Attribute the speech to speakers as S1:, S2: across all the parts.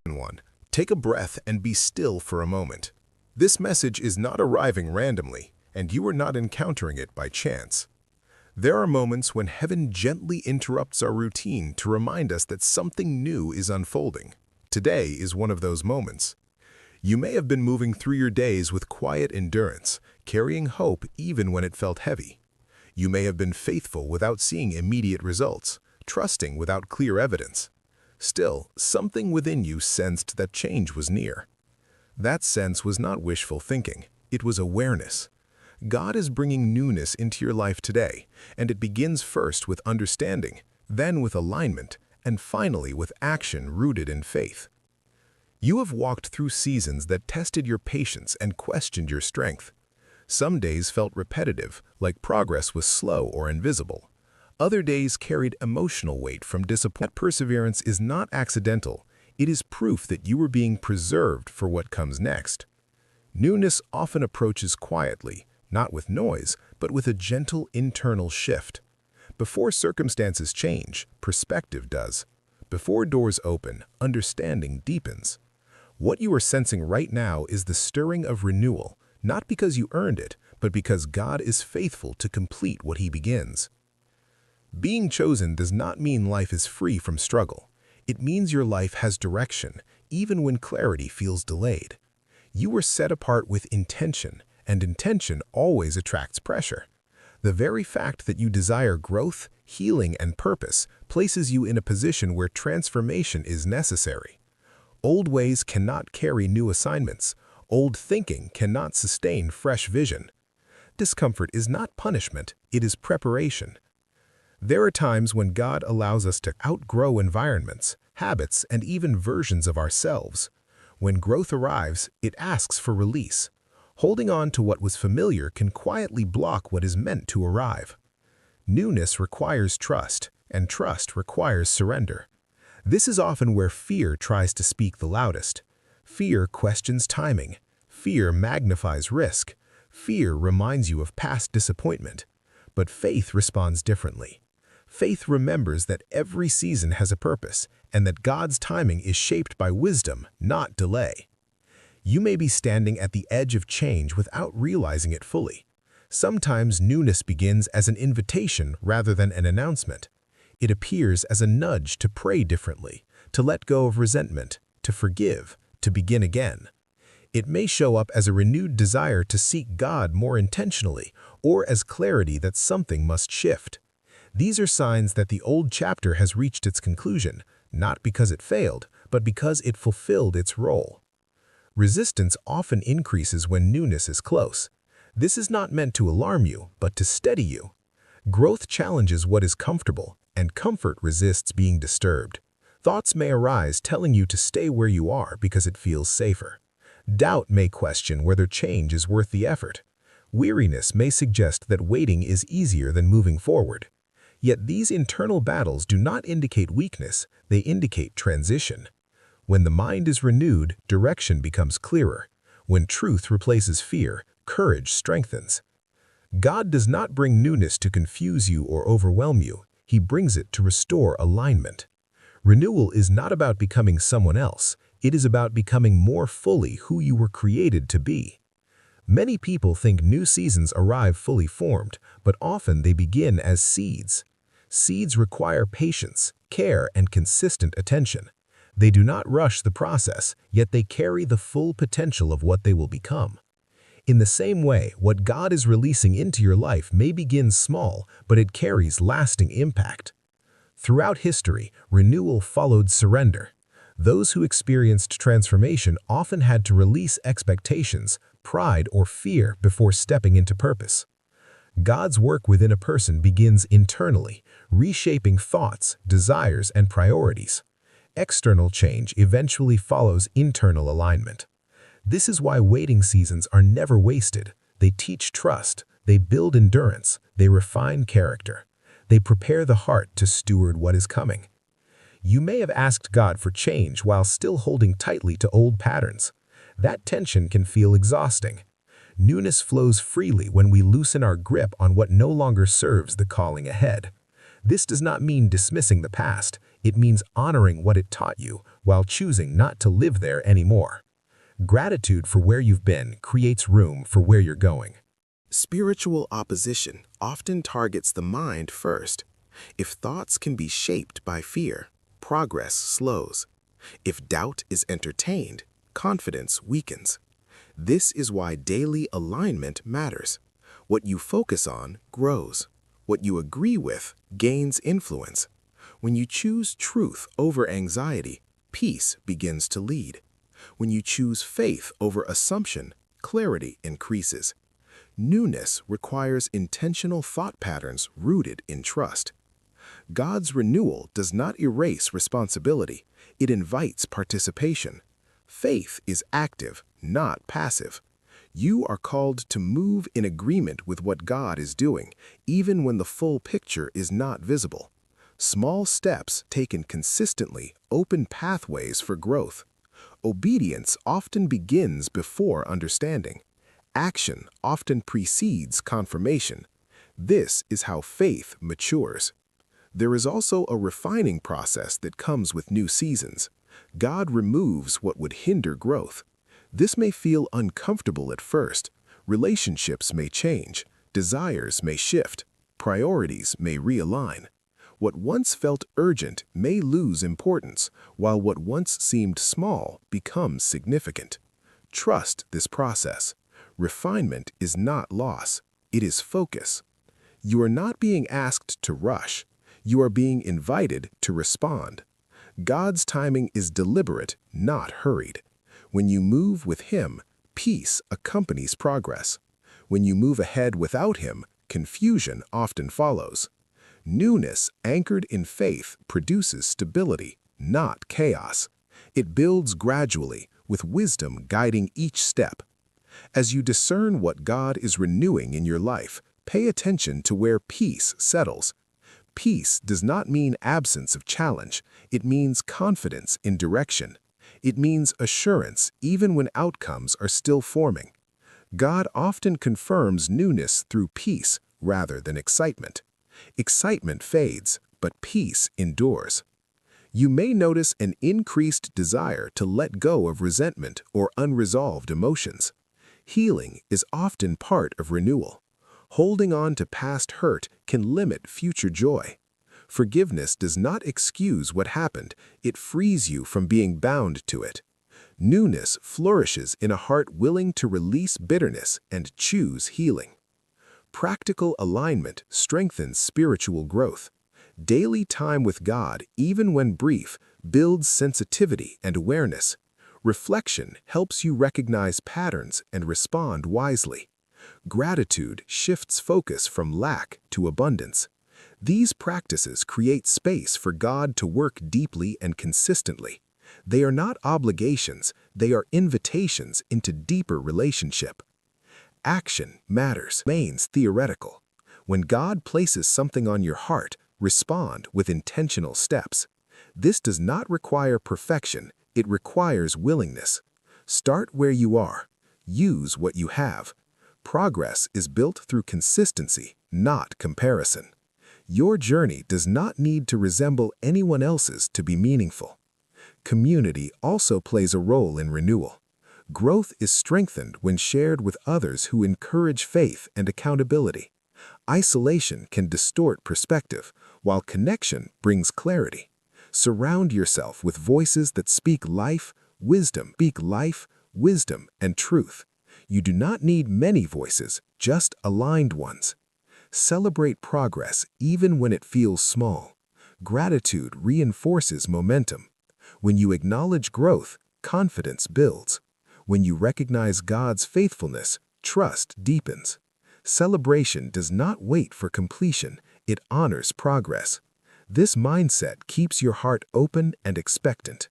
S1: 1. Take a breath and be still for a moment. This message is not arriving randomly, and you are not encountering it by chance. There are moments when heaven gently interrupts our routine to remind us that something new is unfolding. Today is one of those moments. You may have been moving through your days with quiet endurance, carrying hope even when it felt heavy. You may have been faithful without seeing immediate results, trusting without clear evidence. Still, something within you sensed that change was near. That sense was not wishful thinking, it was awareness. God is bringing newness into your life today, and it begins first with understanding, then with alignment, and finally with action rooted in faith. You have walked through seasons that tested your patience and questioned your strength. Some days felt repetitive, like progress was slow or invisible. Other days carried emotional weight from disappointment. Perseverance is not accidental. It is proof that you are being preserved for what comes next. Newness often approaches quietly, not with noise, but with a gentle internal shift. Before circumstances change, perspective does. Before doors open, understanding deepens. What you are sensing right now is the stirring of renewal, not because you earned it, but because God is faithful to complete what He begins. Being chosen does not mean life is free from struggle. It means your life has direction, even when clarity feels delayed. You were set apart with intention, and intention always attracts pressure. The very fact that you desire growth, healing, and purpose places you in a position where transformation is necessary. Old ways cannot carry new assignments. Old thinking cannot sustain fresh vision. Discomfort is not punishment, it is preparation. There are times when God allows us to outgrow environments, habits, and even versions of ourselves. When growth arrives, it asks for release. Holding on to what was familiar can quietly block what is meant to arrive. Newness requires trust, and trust requires surrender. This is often where fear tries to speak the loudest. Fear questions timing. Fear magnifies risk. Fear reminds you of past disappointment. But faith responds differently. Faith remembers that every season has a purpose, and that God's timing is shaped by wisdom, not delay. You may be standing at the edge of change without realizing it fully. Sometimes newness begins as an invitation rather than an announcement. It appears as a nudge to pray differently, to let go of resentment, to forgive, to begin again. It may show up as a renewed desire to seek God more intentionally, or as clarity that something must shift. These are signs that the old chapter has reached its conclusion, not because it failed, but because it fulfilled its role. Resistance often increases when newness is close. This is not meant to alarm you, but to steady you. Growth challenges what is comfortable, and comfort resists being disturbed. Thoughts may arise telling you to stay where you are because it feels safer. Doubt may question whether change is worth the effort. Weariness may suggest that waiting is easier than moving forward. Yet these internal battles do not indicate weakness, they indicate transition. When the mind is renewed, direction becomes clearer. When truth replaces fear, courage strengthens. God does not bring newness to confuse you or overwhelm you. He brings it to restore alignment. Renewal is not about becoming someone else. It is about becoming more fully who you were created to be. Many people think new seasons arrive fully formed, but often they begin as seeds. Seeds require patience, care, and consistent attention. They do not rush the process, yet they carry the full potential of what they will become. In the same way, what God is releasing into your life may begin small, but it carries lasting impact. Throughout history, renewal followed surrender. Those who experienced transformation often had to release expectations, pride, or fear before stepping into purpose. God's work within a person begins internally, reshaping thoughts, desires, and priorities. External change eventually follows internal alignment. This is why waiting seasons are never wasted. They teach trust, they build endurance, they refine character. They prepare the heart to steward what is coming. You may have asked God for change while still holding tightly to old patterns. That tension can feel exhausting. Newness flows freely when we loosen our grip on what no longer serves the calling ahead. This does not mean dismissing the past. It means honoring what it taught you while choosing not to live there anymore. Gratitude for where you've been creates room for where you're going.
S2: Spiritual opposition often targets the mind first. If thoughts can be shaped by fear, progress slows. If doubt is entertained, confidence weakens. This is why daily alignment matters. What you focus on grows. What you agree with gains influence. When you choose truth over anxiety, peace begins to lead. When you choose faith over assumption, clarity increases. Newness requires intentional thought patterns rooted in trust. God's renewal does not erase responsibility, it invites participation. Faith is active, not passive. You are called to move in agreement with what God is doing, even when the full picture is not visible. Small steps taken consistently open pathways for growth. Obedience often begins before understanding. Action often precedes confirmation. This is how faith matures. There is also a refining process that comes with new seasons. God removes what would hinder growth. This may feel uncomfortable at first. Relationships may change, desires may shift, priorities may realign. What once felt urgent may lose importance, while what once seemed small becomes significant. Trust this process. Refinement is not loss, it is focus. You are not being asked to rush. You are being invited to respond. God's timing is deliberate, not hurried. When you move with Him, peace accompanies progress. When you move ahead without Him, confusion often follows. Newness anchored in faith produces stability, not chaos. It builds gradually, with wisdom guiding each step. As you discern what God is renewing in your life, pay attention to where peace settles. Peace does not mean absence of challenge. It means confidence in direction. It means assurance even when outcomes are still forming. God often confirms newness through peace rather than excitement. Excitement fades, but peace endures. You may notice an increased desire to let go of resentment or unresolved emotions. Healing is often part of renewal. Holding on to past hurt can limit future joy. Forgiveness does not excuse what happened, it frees you from being bound to it. Newness flourishes in a heart willing to release bitterness and choose healing. Practical alignment strengthens spiritual growth. Daily time with God, even when brief, builds sensitivity and awareness. Reflection helps you recognize patterns and respond wisely. Gratitude shifts focus from lack to abundance. These practices create space for God to work deeply and consistently. They are not obligations, they are invitations into deeper relationship. Action matters, remains theoretical. When God places something on your heart, respond with intentional steps. This does not require perfection, it requires willingness. Start where you are. Use what you have. Progress is built through consistency, not comparison. Your journey does not need to resemble anyone else's to be meaningful. Community also plays a role in renewal. Growth is strengthened when shared with others who encourage faith and accountability. Isolation can distort perspective, while connection brings clarity. Surround yourself with voices that speak life, wisdom, and truth. You do not need many voices, just aligned ones. Celebrate progress even when it feels small. Gratitude reinforces momentum. When you acknowledge growth, confidence builds. When you recognize God's faithfulness, trust deepens. Celebration does not wait for completion, it honors progress. This mindset keeps your heart open and expectant.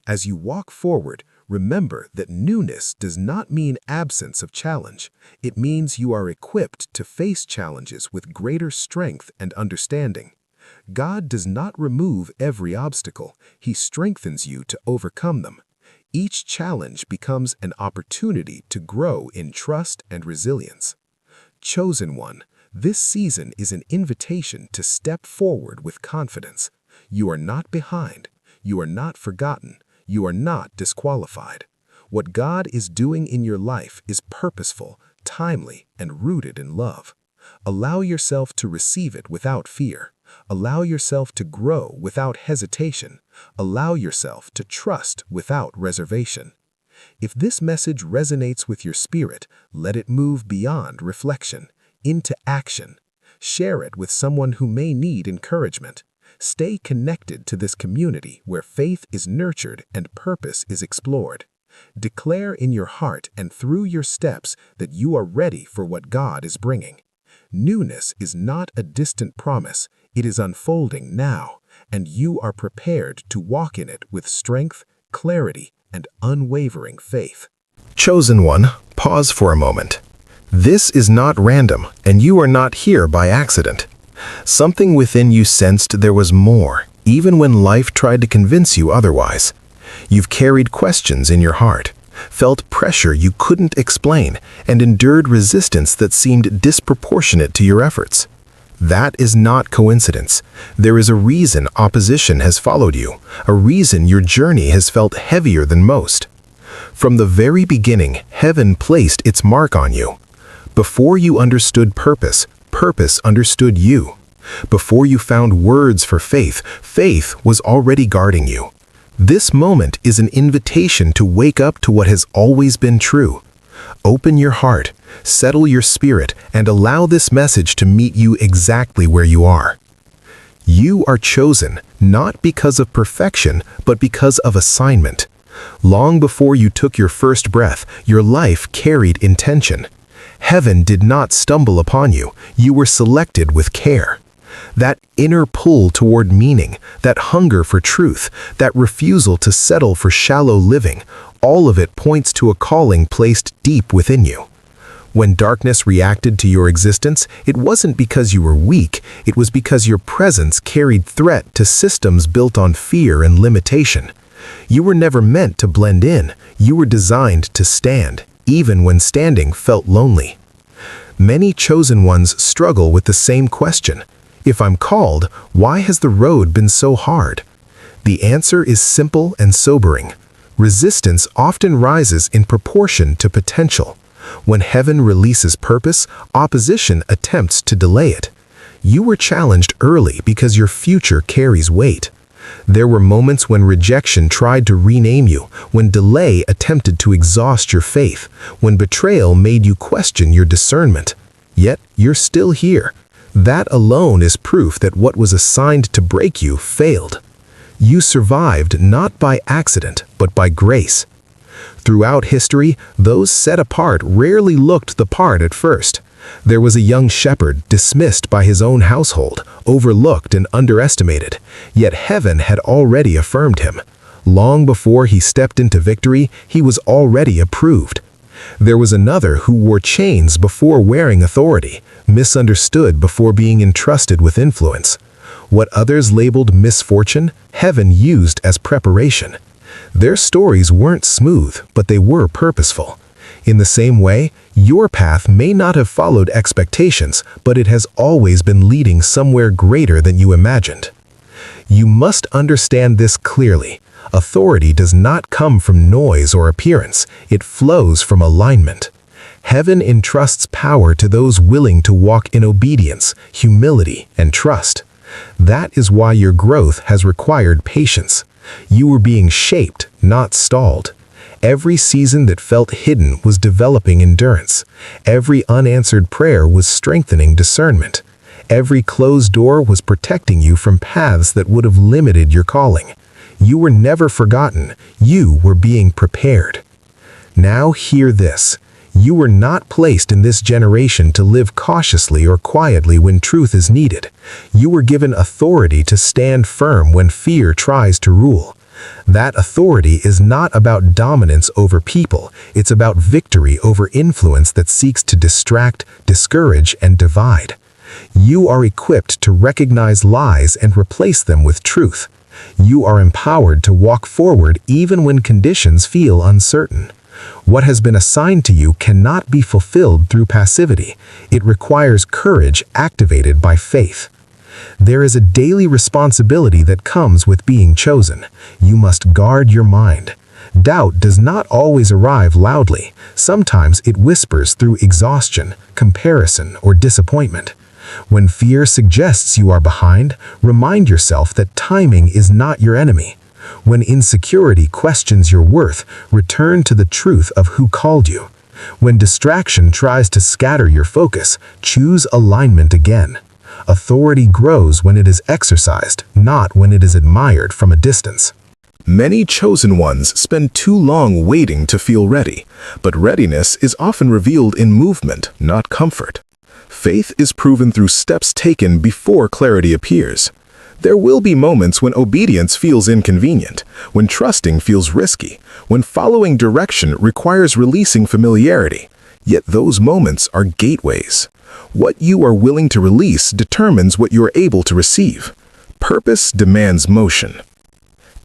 S2: As you walk forward, remember that newness does not mean absence of challenge. It means you are equipped to face challenges with greater strength and understanding. God does not remove every obstacle, He strengthens you to overcome them. Each challenge becomes an opportunity to grow in trust and resilience. Chosen one, This season is an invitation to step forward with confidence. You are not behind. You are not forgotten. You are not disqualified. What God is doing in your life is purposeful, timely, and rooted in love. Allow yourself to receive it without fear. Allow yourself to grow without hesitation. Allow yourself to trust without reservation. If this message resonates with your spirit, let it move beyond reflection into action. Share it with someone who may need encouragement. Stay connected to this community where faith is nurtured and purpose is explored. Declare in your heart and through your steps that you are ready for what God is bringing. Newness is not a distant promise, it is unfolding now, and you are prepared to walk in it with strength, clarity, and unwavering faith.
S1: Chosen one, pause for a moment. This is not random, and you are not here by accident. Something within you sensed there was more, even when life tried to convince you otherwise. You've carried questions in your heart, felt pressure you couldn't explain, and endured resistance that seemed disproportionate to your efforts. That is not coincidence. There is a reason opposition has followed you, a reason your journey has felt heavier than most. From the very beginning, heaven placed its mark on you. Before you understood purpose, purpose understood you. Before you found words for faith, faith was already guarding you. This moment is an invitation to wake up to what has always been true. Open your heart, settle your spirit, and allow this message to meet you exactly where you are. You are chosen, not because of perfection, but because of assignment. Long before you took your first breath, your life carried intention. Heaven did not stumble upon you. You were selected with care. That inner pull toward meaning, that hunger for truth, that refusal to settle for shallow living, all of it points to a calling placed deep within you. When darkness reacted to your existence, it wasn't because you were weak, it was because your presence carried threat to systems built on fear and limitation. You were never meant to blend in, you were designed to stand, even when standing felt lonely. Many chosen ones struggle with the same question. If I'm called, why has the road been so hard? The answer is simple and sobering. Resistance often rises in proportion to potential. When heaven releases purpose, opposition attempts to delay it. You were challenged early because your future carries weight. There were moments when rejection tried to rename you, when delay attempted to exhaust your faith, when betrayal made you question your discernment. Yet, you're still here. That alone is proof that what was assigned to break you failed. You survived not by accident, but by grace. Throughout history, those set apart rarely looked the part at first. There was a young shepherd dismissed by his own household, overlooked and underestimated, yet heaven had already affirmed him. Long before he stepped into victory, he was already approved. There was another who wore chains before wearing authority, misunderstood before being entrusted with influence. What others labeled misfortune, heaven used as preparation. Their stories weren't smooth, but they were purposeful. In the same way, your path may not have followed expectations, but it has always been leading somewhere greater than you imagined. You must understand this clearly. Authority does not come from noise or appearance, it flows from alignment. Heaven entrusts power to those willing to walk in obedience, humility, and trust. That is why your growth has required patience. You were being shaped, not stalled. Every season that felt hidden was developing endurance. Every unanswered prayer was strengthening discernment. Every closed door was protecting you from paths that would have limited your calling. You were never forgotten. You were being prepared. Now hear this. You were not placed in this generation to live cautiously or quietly when truth is needed. You were given authority to stand firm when fear tries to rule. That authority is not about dominance over people, it's about victory over influence that seeks to distract, discourage, and divide. You are equipped to recognize lies and replace them with truth. You are empowered to walk forward even when conditions feel uncertain.
S3: What has been assigned to you cannot be fulfilled through passivity. It requires courage activated by faith. There is a daily responsibility that comes with being chosen. You must guard your mind. Doubt does not always arrive loudly. Sometimes it whispers through exhaustion, comparison, or disappointment. When fear suggests you are behind, remind yourself that timing is not your enemy. When insecurity questions your worth, return to the truth of who called you. When distraction tries to scatter your focus, choose alignment again. Authority grows when it is exercised, not when it is admired from a distance.
S1: Many chosen ones spend too long waiting to feel ready, but readiness is often revealed in movement, not comfort. Faith is proven through steps taken before clarity appears. There will be moments when obedience feels inconvenient, when trusting feels risky, when following direction requires releasing familiarity. Yet those moments are gateways. What you are willing to release determines what you are able to receive. Purpose demands motion.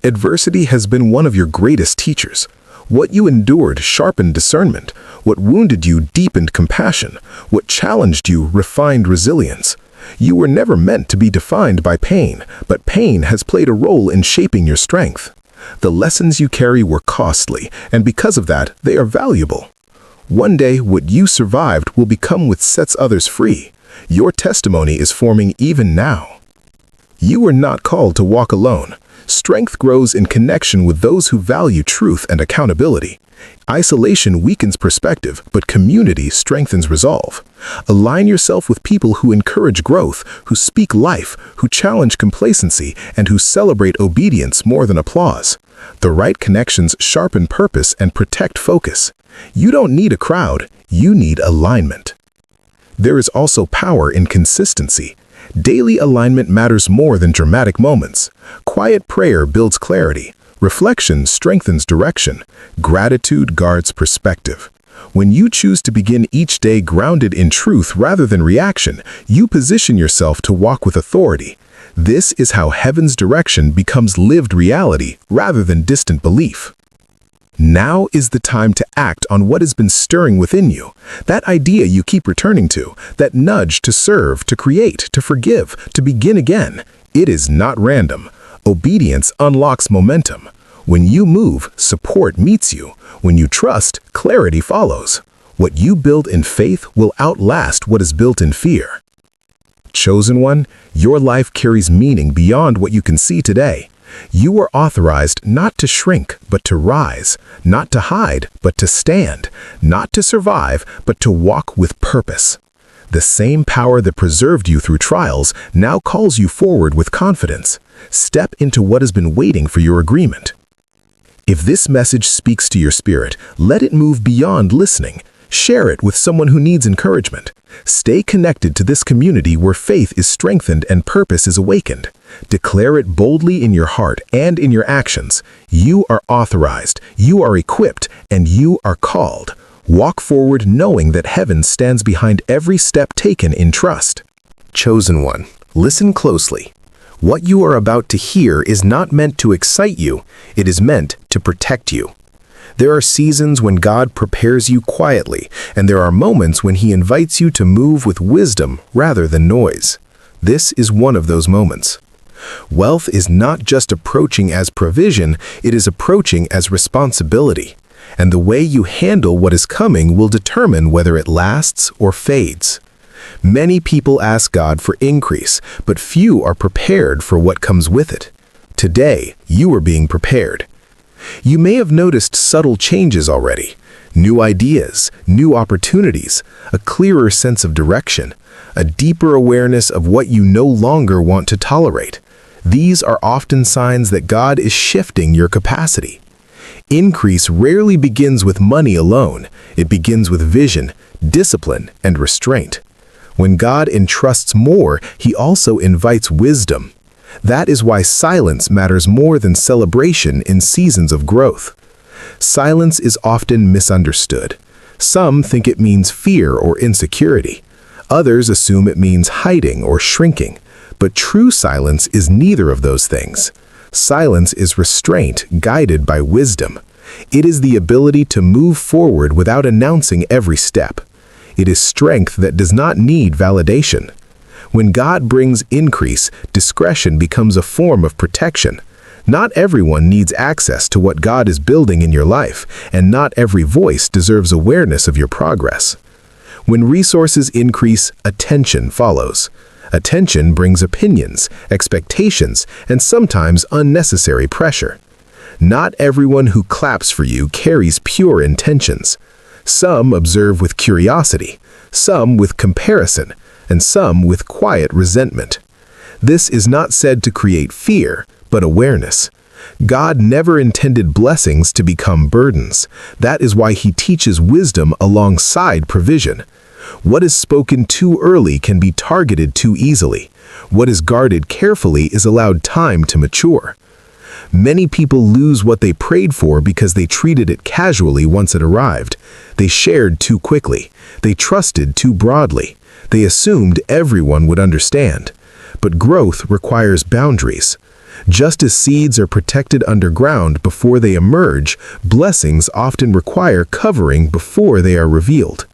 S1: Adversity has been one of your greatest teachers. What you endured sharpened discernment. What wounded you deepened compassion. What challenged you refined resilience. You were never meant to be defined by pain, but pain has played a role in shaping your strength. The lessons you carry were costly, and because of that, they are valuable. One day, what you survived will become what sets others free. Your testimony is forming even now. You are not called to walk alone. Strength grows in connection with those who value truth and accountability. Isolation weakens perspective, but community strengthens resolve. Align yourself with people who encourage growth, who speak life, who challenge complacency, and who celebrate obedience more than applause. The right connections sharpen purpose and protect focus. You don't need a crowd, you need alignment. There is also power in consistency. Daily alignment matters more than dramatic moments. Quiet prayer builds clarity. Reflection strengthens direction. Gratitude guards perspective. When you choose to begin each day grounded in truth rather than reaction, you position yourself to walk with authority. This is how heaven's direction becomes lived reality rather than distant belief. Now is the time to act on what has been stirring within you. That idea you keep returning to, that nudge to serve, to create, to forgive, to begin again. It is not random. Obedience unlocks momentum. When you move, support meets you. When you trust, clarity follows. What you build in faith will outlast what is built in fear. Chosen one, your life carries meaning beyond what you can see today. You are authorized not to shrink, but to rise, not to hide, but to stand, not to survive, but to walk with purpose. The same power that preserved you through trials now calls you forward with confidence. Step into what has been waiting for your agreement. If this message speaks to your spirit, let it move beyond listening. Share it with someone who needs encouragement. Stay connected to this community where faith is strengthened and purpose is awakened. Declare it boldly in your heart and in your actions. You are authorized, you are equipped, and you are called. Walk forward knowing that heaven stands behind every step taken in trust. Chosen one, listen closely. What you are about to hear is not meant to excite you, it is meant to protect you. There are seasons when God prepares you quietly, and there are moments when He invites you to move with wisdom rather than noise. This is one of those moments. Wealth is not just approaching as provision, it is approaching as responsibility. And the way you handle what is coming will determine whether it lasts or fades. Many people ask God for increase, but few are prepared for what comes with it. Today, you are being prepared. You may have noticed subtle changes already. New ideas, new opportunities, a clearer sense of direction, a deeper awareness of what you no longer want to tolerate. These are often signs that God is shifting your capacity. Increase rarely begins with money alone. It begins with vision, discipline, and restraint. When God entrusts more, He also invites wisdom. That is why silence matters more than celebration in seasons of growth. Silence is often misunderstood. Some think it means fear or insecurity. Others assume it means hiding or shrinking. But true silence is neither of those things. Silence is restraint guided by wisdom.
S2: It is the ability to move forward without announcing every step. It is strength that does not need validation. When God brings increase, discretion becomes a form of protection. Not everyone needs access to what God is building in your life, and not every voice deserves awareness of your progress. When resources increase, attention follows. Attention brings opinions, expectations, and sometimes unnecessary pressure. Not everyone who claps for you carries pure intentions. Some observe with curiosity, some with comparison, and some with quiet resentment. This is not said to create fear, but awareness. God never intended blessings to become burdens. That is why He teaches wisdom alongside provision. What is spoken too early can be targeted too easily. What is guarded carefully is allowed time to mature. Many people lose what they prayed for because they treated it casually once it arrived. They shared too quickly. They trusted too broadly. They assumed everyone would understand. But growth requires boundaries. Just as seeds are protected underground before they emerge, blessings often require covering before they are revealed.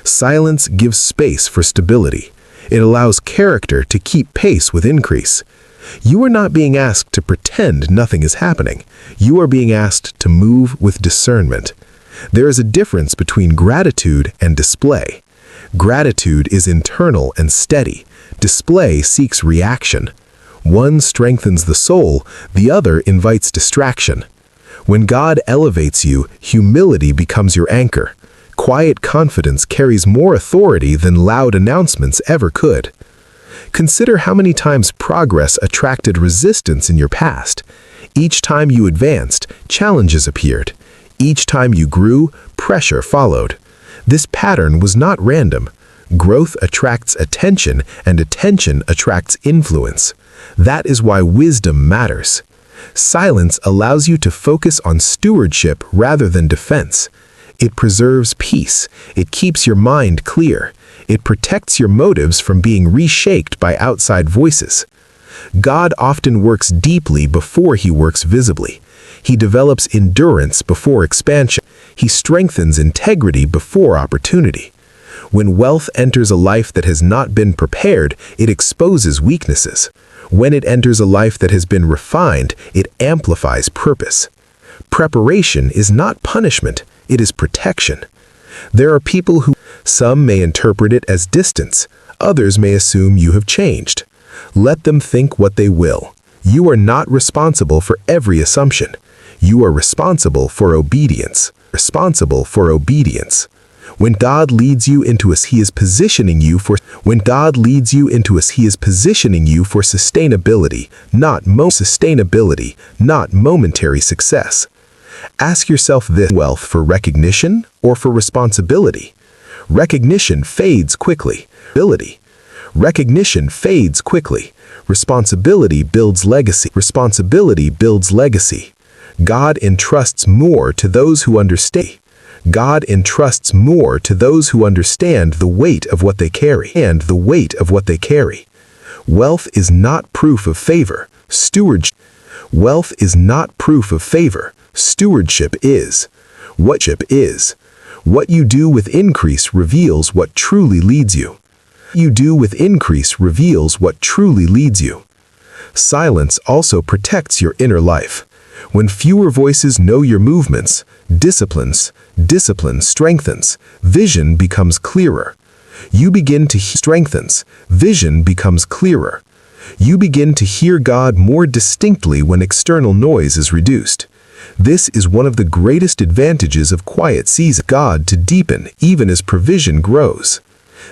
S2: Silence gives space for stability. It allows character to keep pace with increase. You are not being asked to pretend nothing is happening. You are being asked to move with discernment. There is a difference between gratitude and display. Gratitude is internal and steady. Display seeks reaction. One strengthens the soul, the other invites distraction. When God elevates you, humility becomes your anchor. Quiet confidence carries more authority than loud announcements ever could. Consider how many times progress attracted resistance in your past. Each time you advanced, challenges appeared. Each time you grew, pressure followed. This pattern was not random. Growth attracts attention, and attention attracts influence. That is why wisdom matters. Silence allows you to focus on stewardship rather than defense. It preserves peace. It keeps your mind clear. It protects your motives from being reshaped by outside voices. God often works deeply before He works visibly. He develops endurance before expansion. He strengthens integrity before opportunity. When wealth enters a life that has not been prepared, it exposes weaknesses. When it enters a life that has been refined, it amplifies purpose. Preparation is not punishment, it is protection. There are people who, some may interpret it as distance, others may assume you have changed. Let them think what they will. You are not responsible for every assumption. You are responsible for obedience. Responsible for obedience. When God leads you into us, He is positioning you for sustainability, not momentary success. Ask yourself this: wealth for recognition or for responsibility? Recognition fades quickly. Recognition fades quickly. Responsibility builds legacy. God entrusts more to those who understand. God entrusts more to those who understand the weight of what they carry. Wealth is not proof of favor. Wealth is not proof of favor. Stewardship is. What you do with increase reveals what truly leads you. Silence also protects your inner life. When fewer voices know your movements, discipline strengthens, vision becomes clearer. You begin to hear God more distinctly when external noise is reduced. This is one of the greatest advantages of quiet season. God to deepen even as provision grows.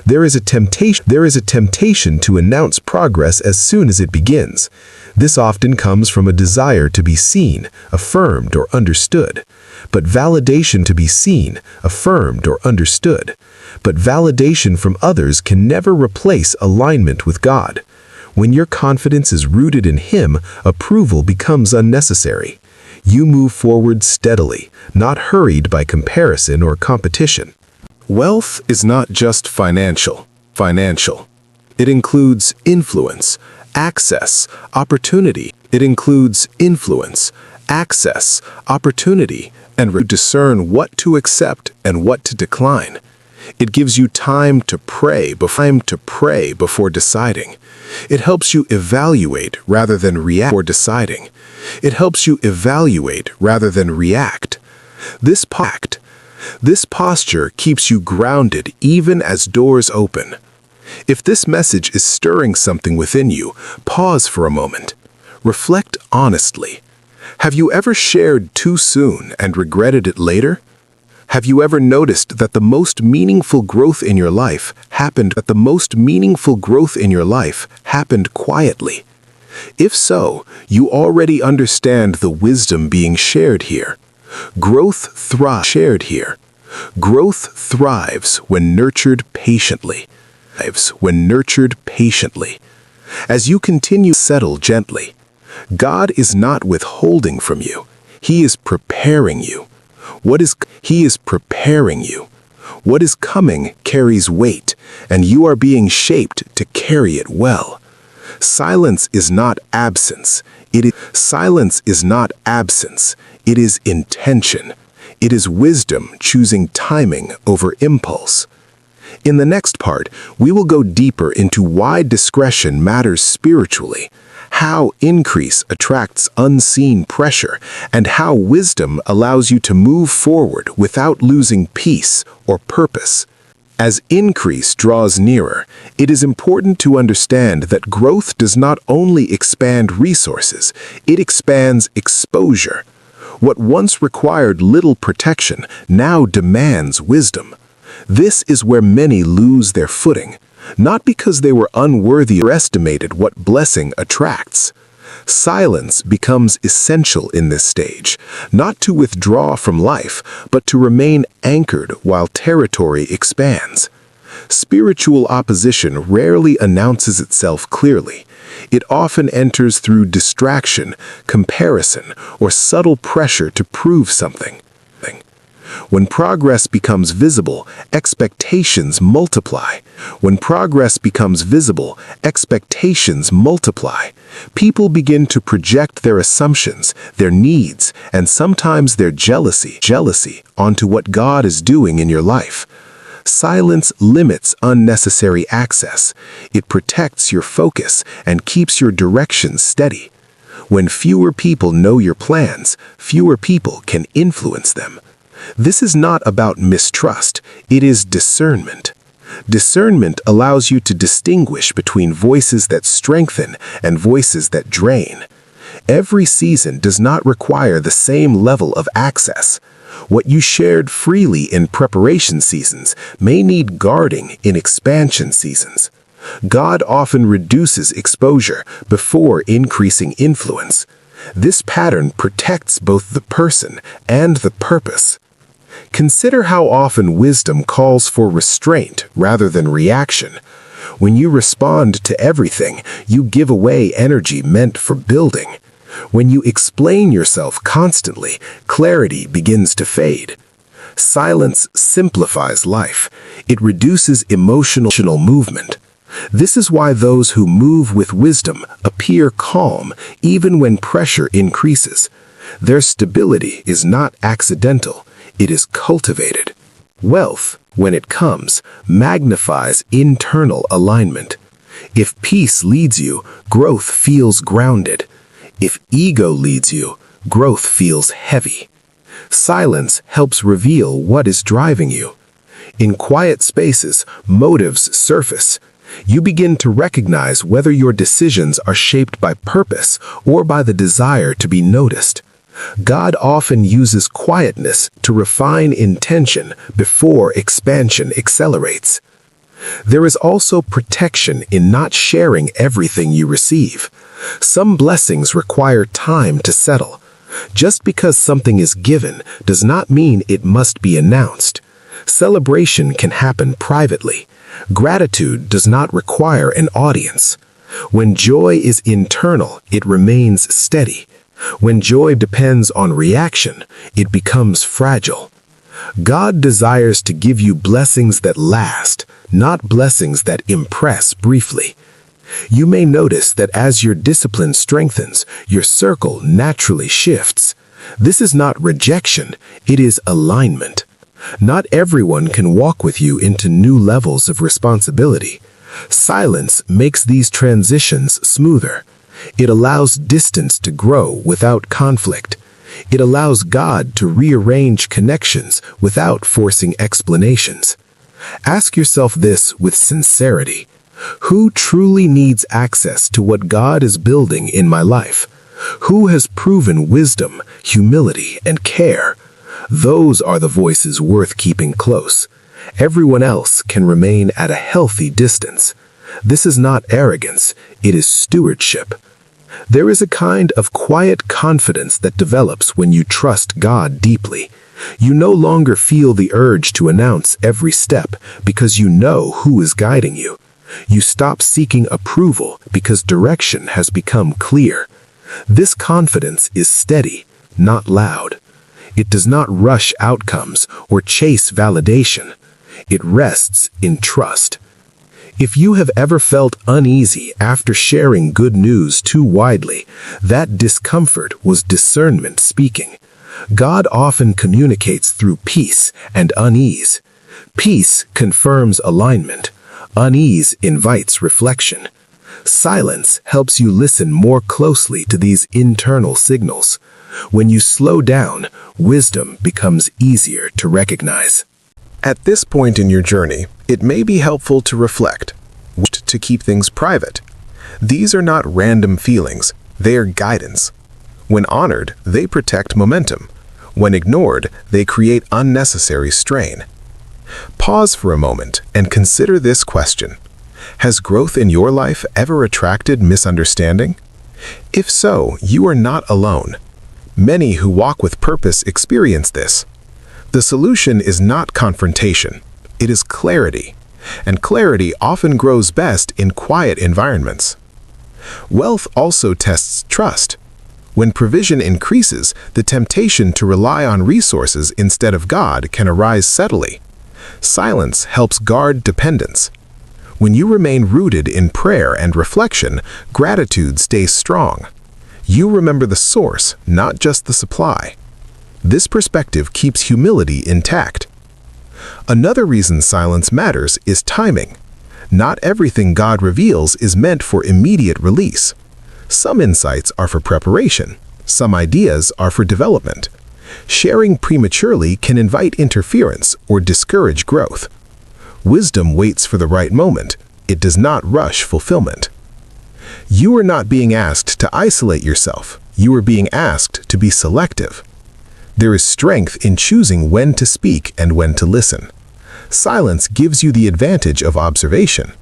S2: There is a temptation to announce progress as soon as it begins. This often comes from a desire to be seen, affirmed, or understood. But validation from others can never replace alignment with God. When your confidence is rooted in Him, approval becomes unnecessary. You move forward steadily, not hurried by comparison or competition. Wealth is not just financial. It includes influence, access, opportunity. access, opportunity, and discern what to accept and what to decline. It gives you time to pray before deciding. It helps you evaluate rather than react before deciding. It helps you evaluate rather than react. This posture keeps you grounded even as doors open. If this message is stirring something within you, pause for a moment. Reflect honestly. Have you ever shared too soon and regretted it later? Have you ever noticed that the most meaningful growth in your life happened quietly? If so, you already understand the wisdom being shared here. Growth thrives when nurtured patiently. As you continue to settle gently, God is not withholding from you. He is preparing you. What is coming carries weight, and you are being shaped to carry it well. Silence is not absence. It is intention. It is wisdom choosing timing over impulse. In the next part, we will go deeper into why discretion matters spiritually, how increase attracts unseen pressure, and how wisdom allows you to move forward without losing peace or purpose. As increase draws nearer, it is important to understand that growth does not only expand resources, it expands exposure. What once required little protection now demands wisdom. This is where many lose their footing, not because they were unworthy or estimated what blessing attracts. Silence becomes essential in this stage, not to withdraw from life, but to remain anchored while territory expands. Spiritual opposition rarely announces itself clearly. It often enters through distraction, comparison, or subtle pressure to prove something. When progress becomes visible, expectations multiply. People begin to project their assumptions, their needs, and sometimes their jealousy onto what God is doing in your life. Silence limits unnecessary access. It protects your focus and keeps your direction steady. When fewer people know your plans, fewer people can influence them. This is not about mistrust, it is discernment. Discernment allows you to distinguish between voices that strengthen and voices that drain. Every season does not require the same level of access. What you shared freely in preparation seasons may need guarding in expansion seasons. God often reduces exposure before increasing influence. This pattern protects both the person and the purpose. Consider how often wisdom calls for restraint rather than reaction. When you respond to everything, you give away energy meant for building. When you explain yourself constantly, clarity begins to fade. Silence simplifies life. It reduces emotional movement. This is why those who move with wisdom appear calm even when pressure increases. Their stability is not accidental. It is cultivated. Wealth, when it comes, magnifies internal alignment. If peace leads you, growth feels grounded. If ego leads you, growth feels heavy. Silence helps reveal what is driving you. In quiet spaces, motives surface. You begin to recognize whether your decisions are shaped by purpose or by the desire to be noticed. God often uses quietness to refine intention before expansion accelerates. There is also protection in not sharing everything you receive. Some blessings require time to settle. Just because something is given does not mean it must be announced. Celebration can happen privately. Gratitude does not require an audience. When joy is internal, it remains steady. When joy depends on reaction, it becomes fragile. God desires to give you blessings that last, not blessings that impress briefly. You may notice that as your discipline strengthens, your circle naturally shifts. This is not rejection, it is alignment. Not everyone can walk with you into new levels of responsibility. Silence makes these transitions smoother. It allows distance to grow without conflict. It allows God to rearrange connections without forcing explanations. Ask yourself this with sincerity. Who truly needs access to what God is building in my life? Who has proven wisdom, humility, and care? Those are the voices worth keeping close. Everyone else can remain at a healthy distance. This is not arrogance, it is stewardship. There is a kind of quiet confidence that develops when you trust God deeply. You no longer feel the urge to announce every step because you know who is guiding you. You stop seeking approval because direction has become clear. This confidence is steady, not loud. It does not rush outcomes or chase validation. It rests in trust. If you have ever felt uneasy after sharing good news too widely, that discomfort was discernment speaking. God often communicates through peace and unease. Peace confirms alignment. Unease invites reflection. Silence helps you listen more closely to these internal signals. When you slow down, wisdom becomes easier to recognize.
S1: At this point in your journey, it may be helpful to reflect, to keep things private. These are not random feelings, they are guidance. When honored, they protect momentum. When ignored, they create unnecessary strain. Pause for a moment and consider this question. Has growth in your life ever attracted misunderstanding? If so, you are not alone. Many who walk with purpose experience this. The solution is not confrontation, it is clarity, and clarity often grows best in quiet environments. Wealth also tests trust. When provision increases, the temptation to rely on resources instead of God can arise subtly. Silence helps guard dependence. When you remain rooted in prayer and reflection, gratitude stays strong. You remember the source, not just the supply. This perspective keeps humility intact. Another reason silence matters is timing. Not everything God reveals is meant for immediate release. Some insights are for preparation. Some ideas are for development. Sharing prematurely can invite interference or discourage growth. Wisdom waits for the right moment. It does not rush fulfillment. You are not being asked to isolate yourself. You are being asked to be selective. There is strength in choosing when to speak and when to listen. Silence gives you the advantage of observation.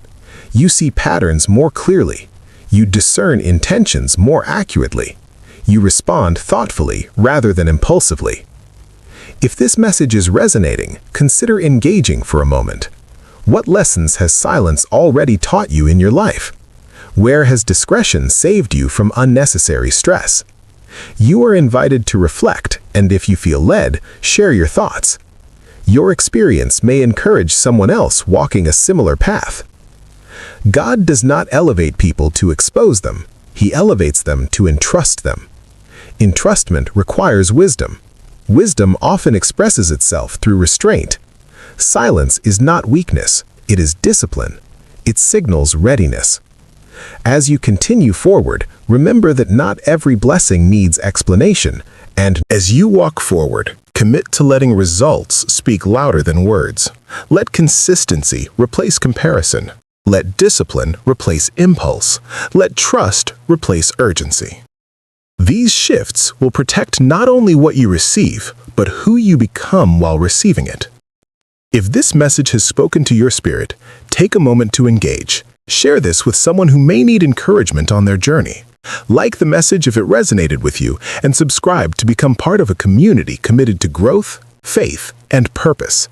S1: You see patterns more clearly. You discern intentions more accurately. You respond thoughtfully rather than impulsively. If this message is resonating, consider engaging for a moment. What lessons has silence already taught you in your life? Where has discretion saved you from unnecessary stress? You are invited to reflect, and if you feel led, share your thoughts. Your experience may encourage someone else walking a similar path. God does not elevate people to expose them. He elevates them to entrust them. Entrustment requires wisdom. Wisdom often expresses itself through restraint. Silence is not weakness, it is discipline. It signals readiness. As you continue forward, remember that not every blessing needs explanation, and as you walk forward, commit to letting results speak louder than words. Let consistency replace comparison. Let discipline replace impulse. Let trust replace urgency. These shifts will protect not only what you receive, but who you become while receiving it. If this message has spoken to your spirit, take a moment to engage. Share this with someone who may need encouragement on their journey. Like the message if it resonated with you, and subscribe to become part of a community committed to growth, faith, and purpose.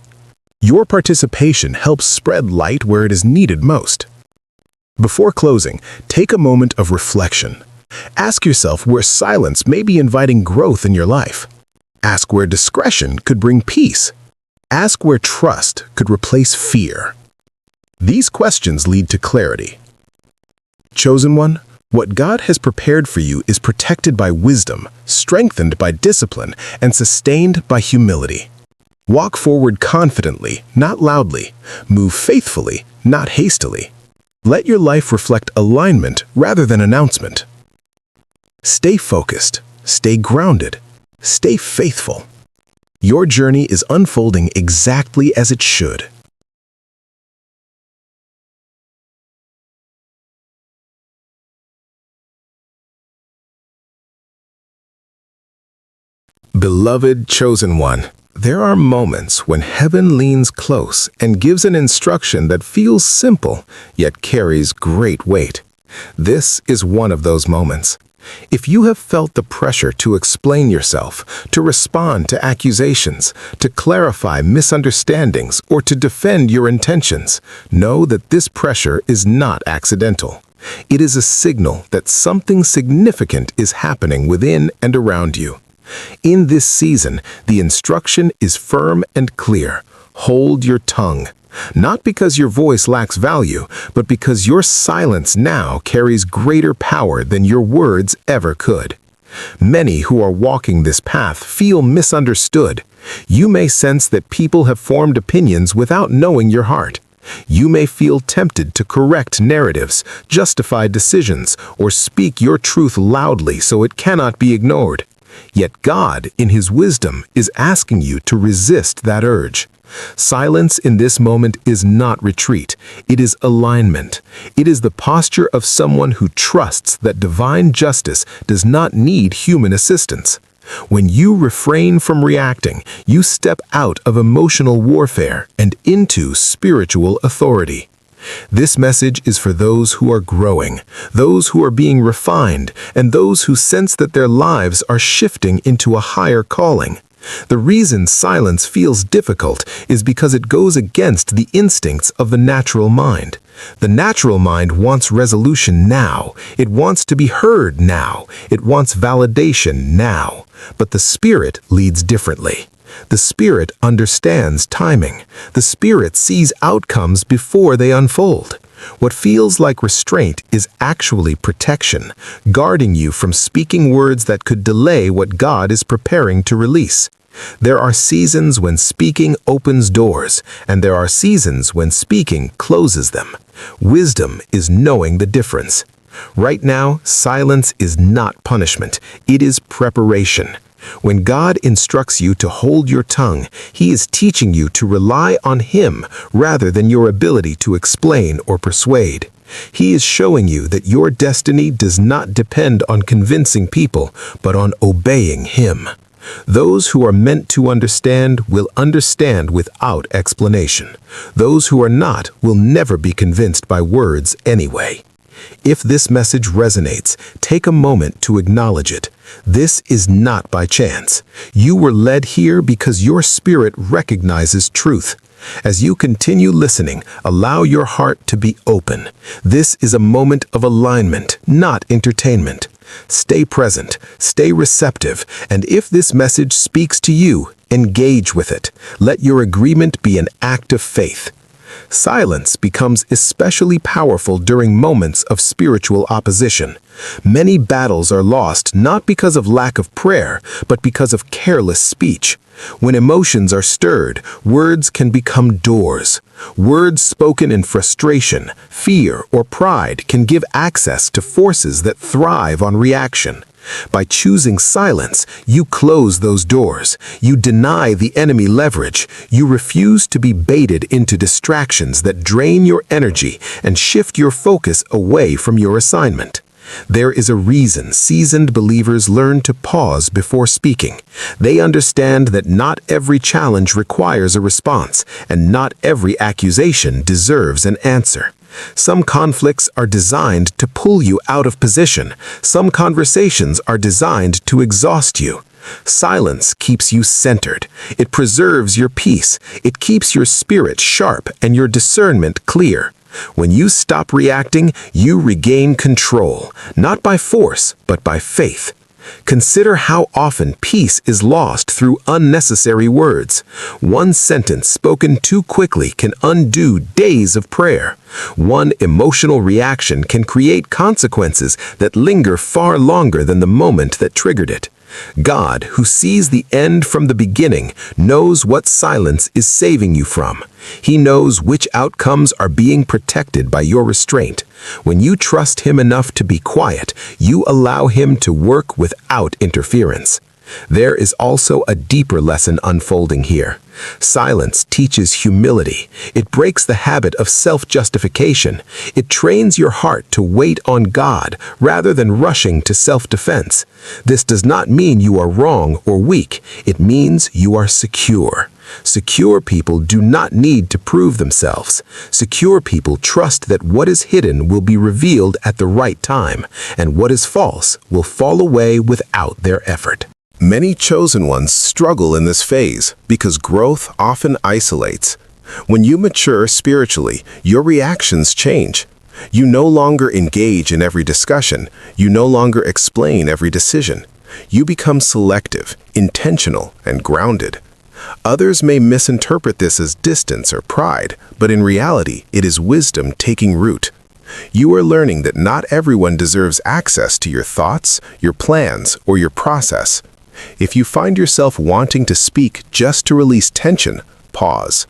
S1: Your participation helps spread light where it is needed most. Before closing, take a moment of reflection. Ask yourself where silence may be inviting growth in your life. Ask where discretion could bring peace. Ask where trust could replace fear. These questions lead to clarity.
S2: Chosen one, what God has prepared for you is protected by wisdom, strengthened by discipline, and sustained by humility. Walk forward confidently, not loudly. Move faithfully, not hastily. Let your life reflect alignment rather than announcement. Stay focused, stay grounded, stay faithful. Your journey is unfolding exactly as it should. Beloved chosen one, there are moments when heaven leans close and gives an instruction that feels simple, yet carries great weight. This is one of those moments. If you have felt the pressure to explain yourself, to respond to accusations, to clarify misunderstandings, or to defend your intentions, know that this pressure is not accidental. It is a signal that something significant is happening within and around you. In this season, the instruction is firm and clear. Hold your tongue. Not because your voice lacks value, but because your silence now carries greater power than your words ever could. Many who are walking this path feel misunderstood. You may sense that people have formed opinions without knowing your heart. You may feel tempted to correct narratives, justify decisions, or speak your truth loudly so it cannot be ignored. Yet God, in His wisdom, is asking you to resist that urge. Silence in this moment is not retreat. It is alignment. It is the posture of someone who trusts that divine justice does not need human assistance. When you refrain from reacting, you step out of emotional warfare and into spiritual authority. This message is for those who are growing, those who are being refined, and those who sense that their lives are shifting into a higher calling. The reason silence feels difficult is because it goes against the instincts of the natural mind. The natural mind wants resolution now. It wants to be heard now. It wants validation now. But the Spirit leads differently. The Spirit understands timing. The Spirit sees outcomes before they unfold. What feels like restraint is actually protection, guarding you from speaking words that could delay what God is preparing to release. There are seasons when speaking opens doors, and there are seasons when speaking closes them. Wisdom is knowing the difference. Right now, silence is not punishment. It is preparation. When God instructs you to hold your tongue, He is teaching you to rely on Him rather than your ability to explain or persuade. He is showing you that your destiny does not depend on convincing people, but on obeying Him. Those who are meant to understand will understand without explanation. Those who are not will never be convinced by words anyway. If this message resonates, take a moment to acknowledge it. This is not by chance. You were led here because your spirit recognizes truth. As you continue listening, allow your heart to be open. This is a moment of alignment, not entertainment. Stay present, stay receptive, and if this message speaks to you, engage with it. Let your agreement be an act of faith. Silence becomes especially powerful during moments of spiritual opposition. Many battles are lost not because of lack of prayer, but because of careless speech. When emotions are stirred, words can become doors. Words spoken in frustration, fear, or pride can give access to forces that thrive on reaction. By choosing silence, you close those doors. You deny the enemy leverage. You refuse to be baited into distractions that drain your energy and shift your focus away from your assignment. There is a reason seasoned believers learn to pause before speaking. They understand that not every challenge requires a response, and not every accusation deserves an answer. Some conflicts are designed to pull you out of position. Some conversations are designed to exhaust you. Silence keeps you centered. It preserves your peace. It keeps your spirit sharp and your discernment clear. When you stop reacting, you regain control, not by force, but by faith. Consider how often peace is lost through unnecessary words. One sentence spoken too quickly can undo days of prayer. One emotional reaction can create consequences that linger far longer than the moment that triggered it. God, who sees the end from the beginning, knows what silence is saving you from. He knows which outcomes are being protected by your restraint. When you trust Him enough to be quiet, you allow Him to work without interference. There is also a deeper lesson unfolding here. Silence teaches humility. It breaks the habit of self-justification. It trains your heart to wait on God rather than rushing to self-defense. This does not mean you are wrong or weak. It means you are secure. Secure people do not need to prove themselves. Secure people trust that what is hidden will be revealed at the right time, and what is false will fall away without their effort.
S1: Many chosen ones struggle in this phase because growth often isolates. When you mature spiritually, your reactions change. You no longer engage in every discussion. You no longer explain every decision. You become selective, intentional, and grounded. Others may misinterpret this as distance or pride, but in reality, it is wisdom taking root. You are learning that not everyone deserves access to your thoughts, your plans, or your process. If you find yourself wanting to speak just to release tension, pause.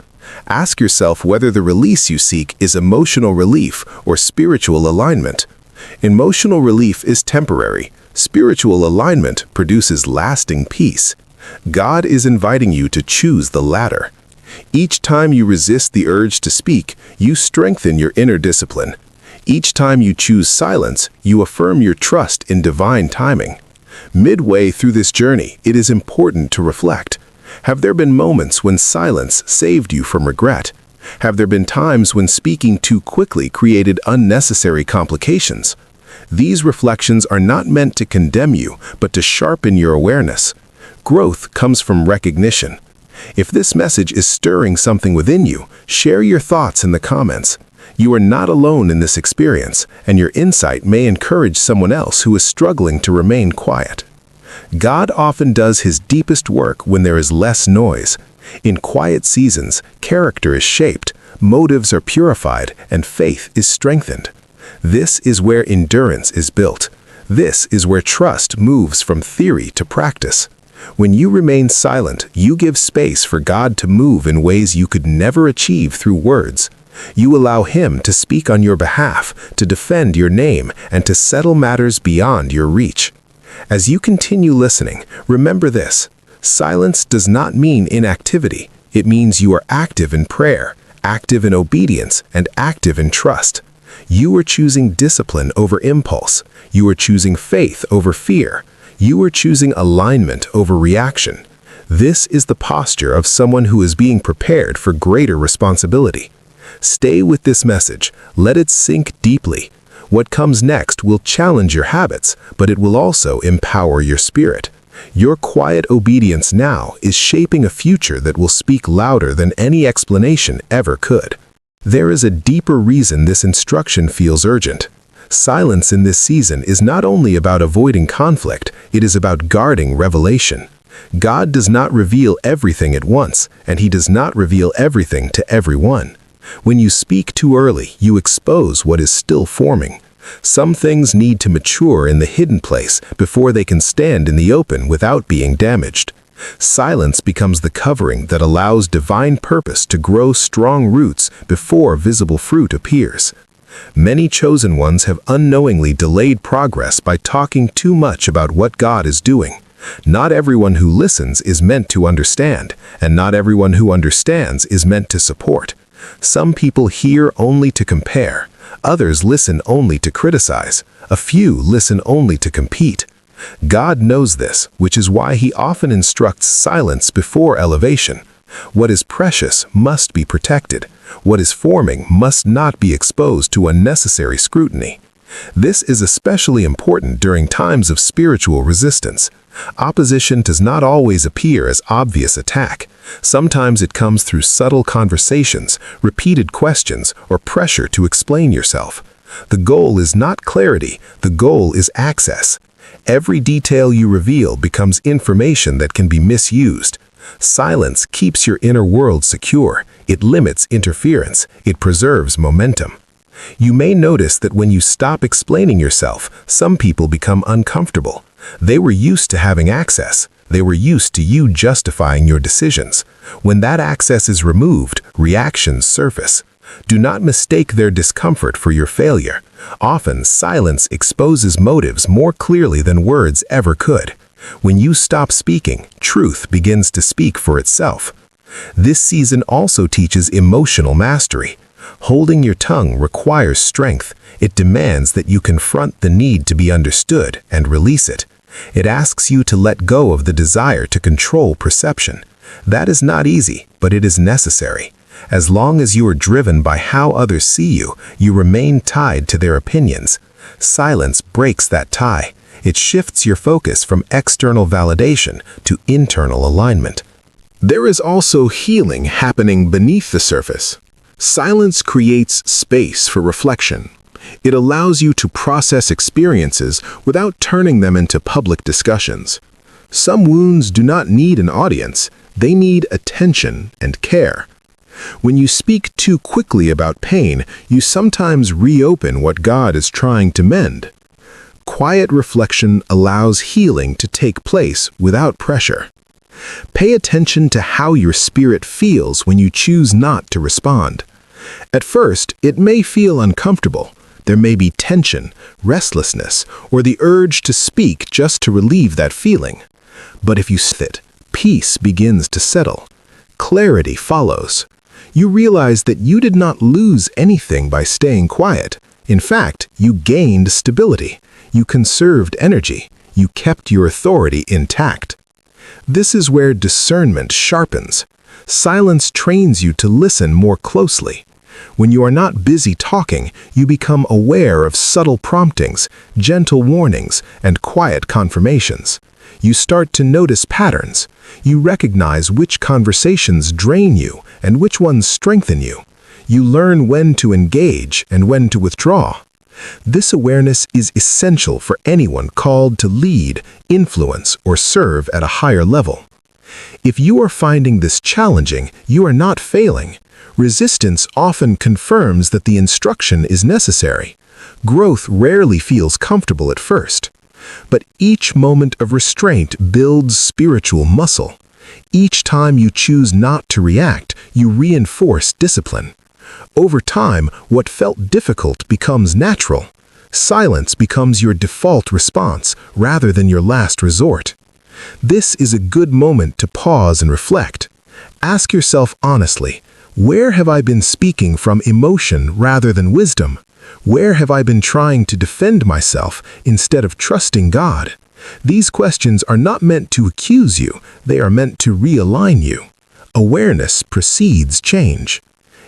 S1: Ask yourself whether the release you seek is emotional relief or spiritual alignment. Emotional relief is temporary. Spiritual alignment produces lasting peace. God is inviting you to choose the latter. Each time you resist the urge to speak, you strengthen your inner discipline. Each time you choose silence, you affirm your trust in divine timing. Midway through this journey, it is important to reflect. Have there been moments when silence saved you from regret? Have there been times when speaking too quickly created unnecessary complications? These reflections are not meant to condemn you, but to sharpen your awareness. Growth comes from recognition. If this message is stirring something within you, share your thoughts in the comments. You are not alone in this experience, and your insight may encourage someone else who is struggling to remain quiet. God often does His deepest work when there is less noise. In quiet seasons, character is shaped, motives are purified, and faith is strengthened. This is where endurance is built. This is where trust moves from theory to practice. When you remain silent, you give space for God to move in ways you could never achieve through words. You allow Him to speak on your behalf, to defend your name, and to settle matters beyond your reach. As you continue listening, remember this: silence does not mean inactivity. It means you are active in prayer, active in obedience, and active in trust. You are choosing discipline over impulse. You are choosing faith over fear. You are choosing alignment over reaction. This is the posture of someone who is being prepared for greater responsibility. Stay with this message. Let it sink deeply. What comes next will challenge your habits, but it will also empower your spirit. Your quiet obedience now is shaping a future that will speak louder than any explanation ever could. There is a deeper reason this instruction feels urgent. Silence in this season is not only about avoiding conflict, it is about guarding revelation. God does not reveal everything at once, and He does not reveal everything to everyone. When you speak too early, you expose what is still forming. Some things need to mature in the hidden place before they can stand in the open without being damaged. Silence becomes the covering that allows divine purpose to grow strong roots before visible fruit appears. Many chosen ones have unknowingly delayed progress by talking too much about what God is doing. Not everyone who listens is meant to understand, and not everyone who understands is meant to support. Some people hear only to compare. Others listen only to criticize. A few listen only to compete. God knows this, which is why He often instructs silence before elevation. What is precious must be protected. What is forming must not be exposed to unnecessary scrutiny. This is especially important during times of spiritual resistance. Opposition does not always appear as obvious attack. Sometimes it comes through subtle conversations, repeated questions, or pressure to explain yourself. The goal is not clarity, the goal is access. Every detail you reveal becomes information that can be misused. Silence keeps your inner world secure. It limits interference. It preserves momentum. You may notice that when you stop explaining yourself, some people become uncomfortable. They were used to having access. They were used to you justifying your decisions. When that access is removed, reactions surface. Do not mistake their discomfort for your failure. Often, silence exposes motives more clearly than words ever could. When you stop speaking, truth begins to speak for itself. This season also teaches emotional mastery. Holding your tongue requires strength. It demands that you confront the need to be understood and release it. It asks you to let go of the desire to control perception. That is not easy, but it is necessary. As long as you are driven by how others see you, you remain tied to their opinions. Silence breaks that tie. It shifts your focus from external validation to internal alignment.
S2: There is also healing happening beneath the surface. Silence creates space for reflection. It allows you to process experiences without turning them into public discussions. Some wounds do not need an audience. They need attention and care. When you speak too quickly about pain, you sometimes reopen what God is trying to mend. Quiet reflection allows healing to take place without pressure. Pay attention to how your spirit feels when you choose not to respond. At first, it may feel uncomfortable. There may be tension, restlessness, or the urge to speak just to relieve that feeling. But if you sit, peace begins to settle. Clarity follows. You realize that you did not lose anything by staying quiet. In fact, you gained stability. You conserved energy. You kept your authority intact. This is where discernment sharpens. Silence trains you to listen more closely. When you are not busy talking, you become aware of subtle promptings, gentle warnings, and quiet confirmations. You start to notice patterns. You recognize which conversations drain you and which ones strengthen you. You learn when to engage and when to withdraw. This awareness is essential for anyone called to lead, influence, or serve at a higher level. If you are finding this challenging, you are not failing. Resistance often confirms that the instruction is necessary. Growth rarely feels comfortable at first. But each moment of restraint builds spiritual muscle. Each time you choose not to react, you reinforce discipline. Over time, what felt difficult becomes natural. Silence becomes your default response rather than your last resort. This is a good moment to pause and reflect. Ask yourself honestly, where have I been speaking from emotion rather than wisdom? Where have I been trying to defend myself instead of trusting God? These questions are not meant to accuse you, they are meant to realign you. Awareness precedes change.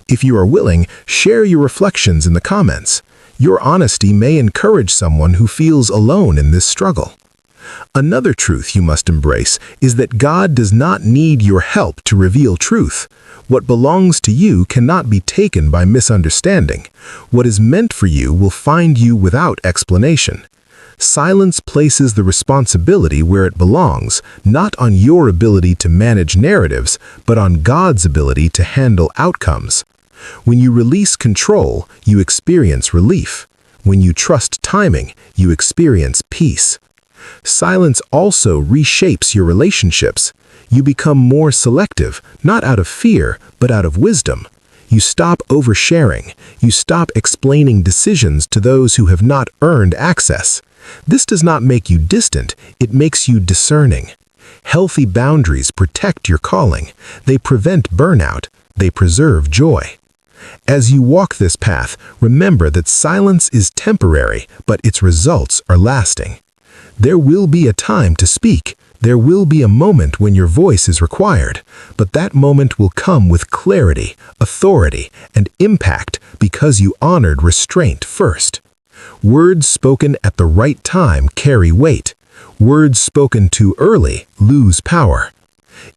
S2: If you are willing, share your reflections in the comments. Your honesty may encourage someone who feels alone in this struggle. Another truth you must embrace is that God does not need your help to reveal truth. What belongs to you cannot be taken by misunderstanding. What is meant for you will find you without explanation. Silence places the responsibility where it belongs, not on your ability to manage narratives, but on God's ability to handle outcomes. When you release control, you experience relief. When you trust timing, you experience peace. Silence also reshapes your relationships. You become more selective, not out of fear, but out of wisdom. You stop oversharing. You stop explaining decisions to those who have not earned access. This does not make you distant, it makes you discerning. Healthy boundaries protect your calling. They prevent burnout. They preserve joy. As you walk this path, remember that silence is temporary, but its results are lasting. There will be a time to speak. There will be a moment when your voice is required, but that moment will come with clarity, authority, and impact because you honored restraint first. Words spoken at the right time carry weight. Words spoken too early lose power.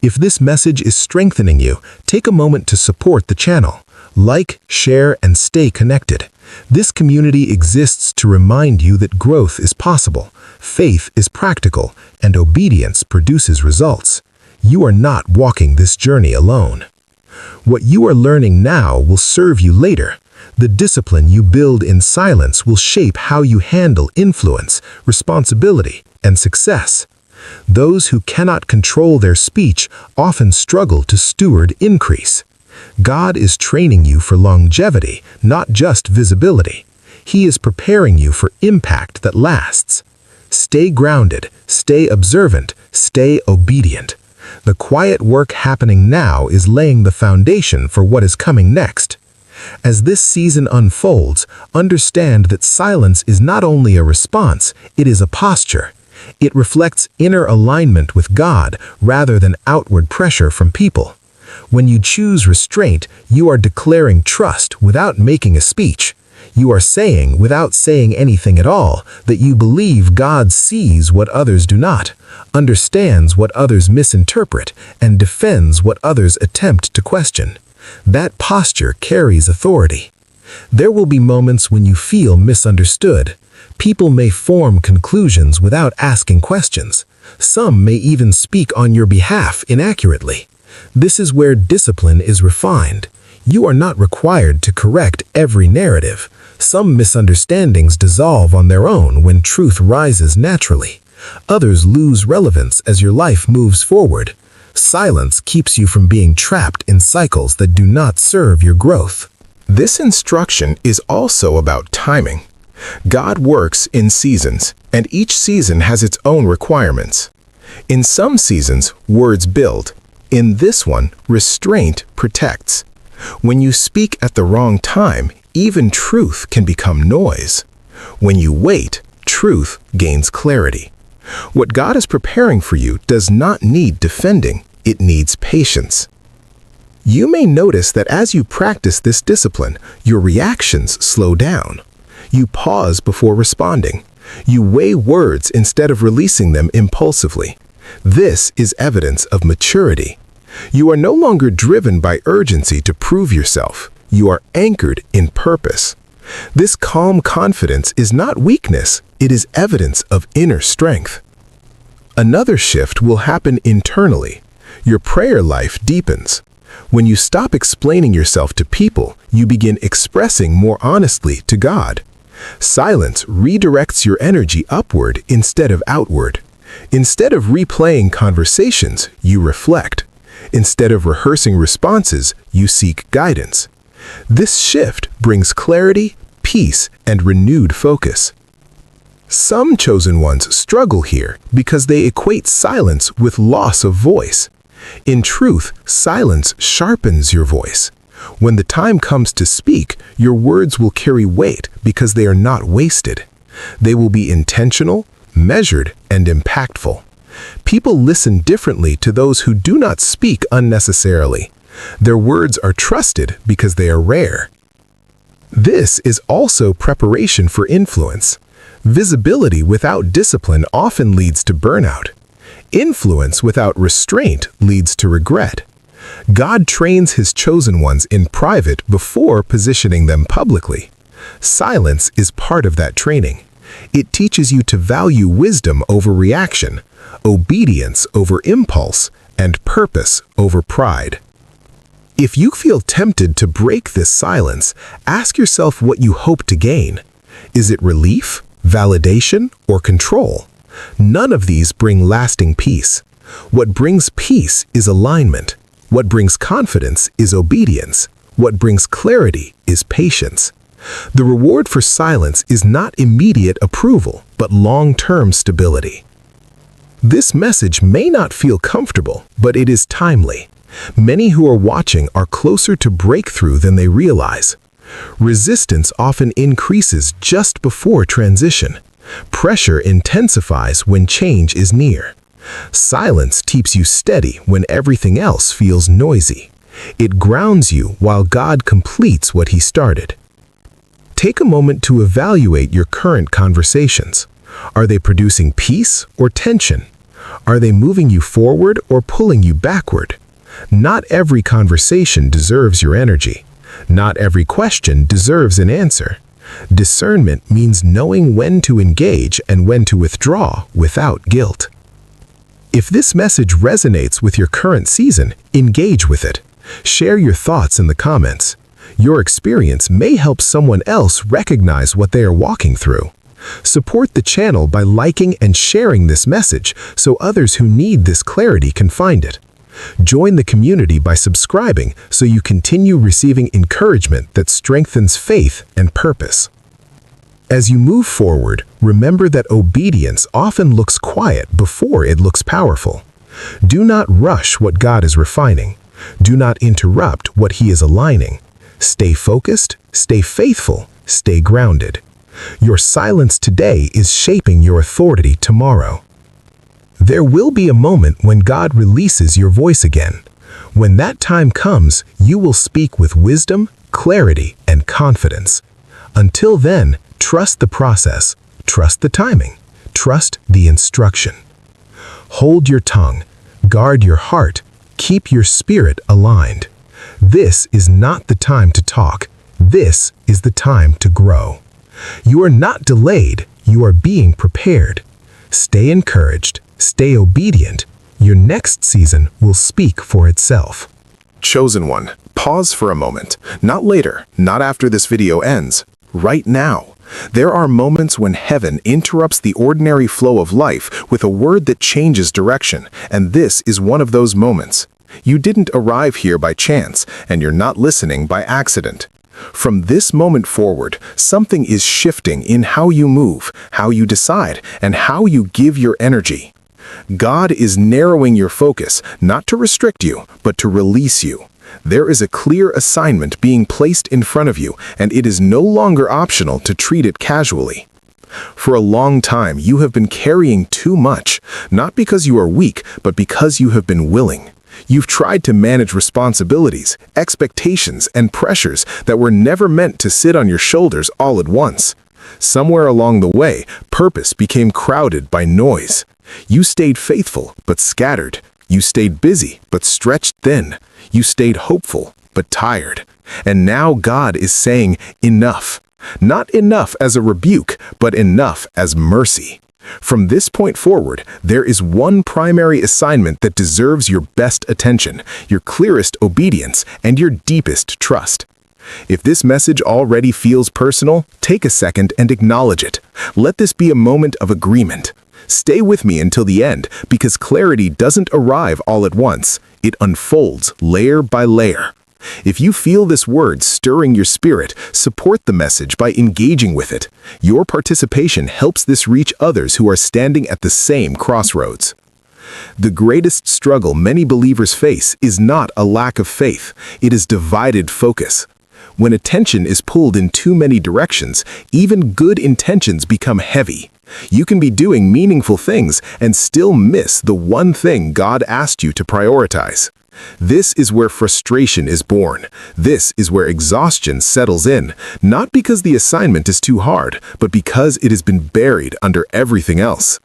S2: If this message is strengthening you, take a moment to support the channel. Like, share, and stay connected.
S3: This community exists to remind you that growth is possible, faith is practical, and obedience produces results. You are not walking this journey alone. What you are learning now will serve you later. The discipline you build in silence will shape how you handle influence, responsibility, and success. Those who cannot control their speech often struggle to steward increase. God is training you for longevity, not just visibility. He is preparing you for impact that lasts. Stay grounded, stay observant, stay obedient. The quiet work happening now is laying the foundation for what is coming next. As this season unfolds, understand that silence is not only a response, it is a posture. It reflects inner alignment with God rather than outward pressure from people. When you choose restraint, you are declaring trust without making a speech. You are saying, without saying anything at all, that you believe God sees what others do not, understands what others misinterpret, and defends what others attempt to question. That posture carries authority. There will be moments when you feel misunderstood. People may form conclusions without asking questions. Some may even speak on your behalf inaccurately. This is where discipline is refined. You are not required to correct every narrative. Some misunderstandings dissolve on their own when truth rises naturally. Others lose relevance as your life moves forward. Silence keeps you from being trapped in cycles that do not serve your growth.
S1: This instruction is also about timing. God works in seasons, and each season has its own requirements. In some seasons, words build. In this one, restraint protects. When you speak at the wrong time, even truth can become noise. When you wait, truth gains clarity. What God is preparing for you does not need defending, it needs patience. You may notice that as you practice this discipline, your reactions slow down. You pause before responding. You weigh words instead of releasing them impulsively. This is evidence of maturity. You are no longer driven by urgency to prove yourself. You are anchored in purpose. This calm confidence is not weakness, it is evidence of inner strength. Another shift will happen internally. Your prayer life deepens. When you stop explaining yourself to people, you begin expressing more honestly to God. Silence redirects your energy upward instead of outward. Instead of replaying conversations, you reflect. Instead of rehearsing responses, you seek guidance. This shift brings clarity, peace, and renewed focus. Some chosen ones struggle here because they equate silence with loss of voice. In truth, silence sharpens your voice. When the time comes to speak, your words will carry weight because they are not wasted. They will be intentional, measured, and impactful. People listen differently to those who do not speak unnecessarily. Their words are trusted because they are rare. This is also preparation for influence. Visibility without discipline often leads to burnout. Influence without restraint leads to regret. God trains his chosen ones in private before positioning them publicly. Silence is part of that training. It teaches you to value wisdom over reaction, obedience over impulse, and purpose over pride. If you feel tempted to break this silence, ask yourself what you hope to gain. Is it relief, validation, or control? None of these bring lasting peace. What brings peace is alignment. What brings confidence is obedience. What brings clarity is patience. The reward for silence is not immediate approval, but long-term stability. This message may not feel comfortable, but it is timely. Many who are watching are closer to breakthrough than they realize. Resistance often increases just before transition. Pressure intensifies when change is near. Silence keeps you steady when everything else feels noisy. It grounds you while God completes what he started. Take a moment to evaluate your current conversations. Are they producing peace or tension? Are they moving you forward or pulling you backward? Not every conversation deserves your energy. Not every question deserves an answer.
S3: Discernment means knowing when to engage and when to withdraw without guilt. If this message resonates with your current season, engage with it. Share your thoughts in the comments. Your experience may help someone else recognize what they are walking through. Support the channel by liking and sharing this message so others who need this clarity can find it. Join the community by subscribing so you continue receiving encouragement that strengthens faith and purpose. As you move forward, remember that obedience often looks quiet before it looks powerful. Do not rush what God is refining. Do not interrupt what He is aligning. Stay focused, stay faithful, stay grounded. Your silence today is shaping your authority tomorrow. There will be a moment when God releases your voice again. When that time comes, you will speak with wisdom, clarity, and confidence. Until then, trust the process, trust the timing, trust the instruction. Hold your tongue, guard your heart, keep your spirit aligned. This is not the time to talk. This is the time to grow. You are not delayed, you are being prepared. Stay encouraged, stay obedient. Your next season will speak for itself.
S2: Chosen one, pause for a moment. Not later, not after this video ends. Right now. There are moments when heaven interrupts the ordinary flow of life with a word that changes direction, and this is one of those moments. You didn't arrive here by chance, and you're not listening by accident. From this moment forward, something is shifting in how you move, how you decide, and how you give your energy. God is narrowing your focus, not to restrict you, but to release you. There is a clear assignment being placed in front of you, and it is no longer optional to treat it casually. For a long time, you have been carrying too much, not because you are weak, but because you have been willing. You've tried to manage responsibilities, expectations, and pressures that were never meant to sit on your shoulders all at once. Somewhere along the way, purpose became crowded by noise. You stayed faithful, but scattered. You stayed busy, but stretched thin. You stayed hopeful, but tired. And now God is saying, enough. Not enough as a rebuke, but enough as mercy. From this point forward, there is one primary assignment that deserves your best attention, your clearest obedience, and your deepest trust. If this message already feels personal, take a second and acknowledge it. Let this be a moment of agreement. Stay with me until the end, because clarity doesn't arrive all at once. It unfolds layer by layer. If you feel this word stirring your spirit, support the message by engaging with it. Your participation helps this reach others who are standing at the same crossroads. The greatest struggle many believers face is not a lack of faith, it is divided focus. When attention is pulled in too many directions, even good intentions become heavy. You can be doing meaningful things and still miss the one thing God asked you to prioritize. This is where frustration is born. This is where exhaustion settles in, not because the assignment is too hard, but because it has been buried under everything else.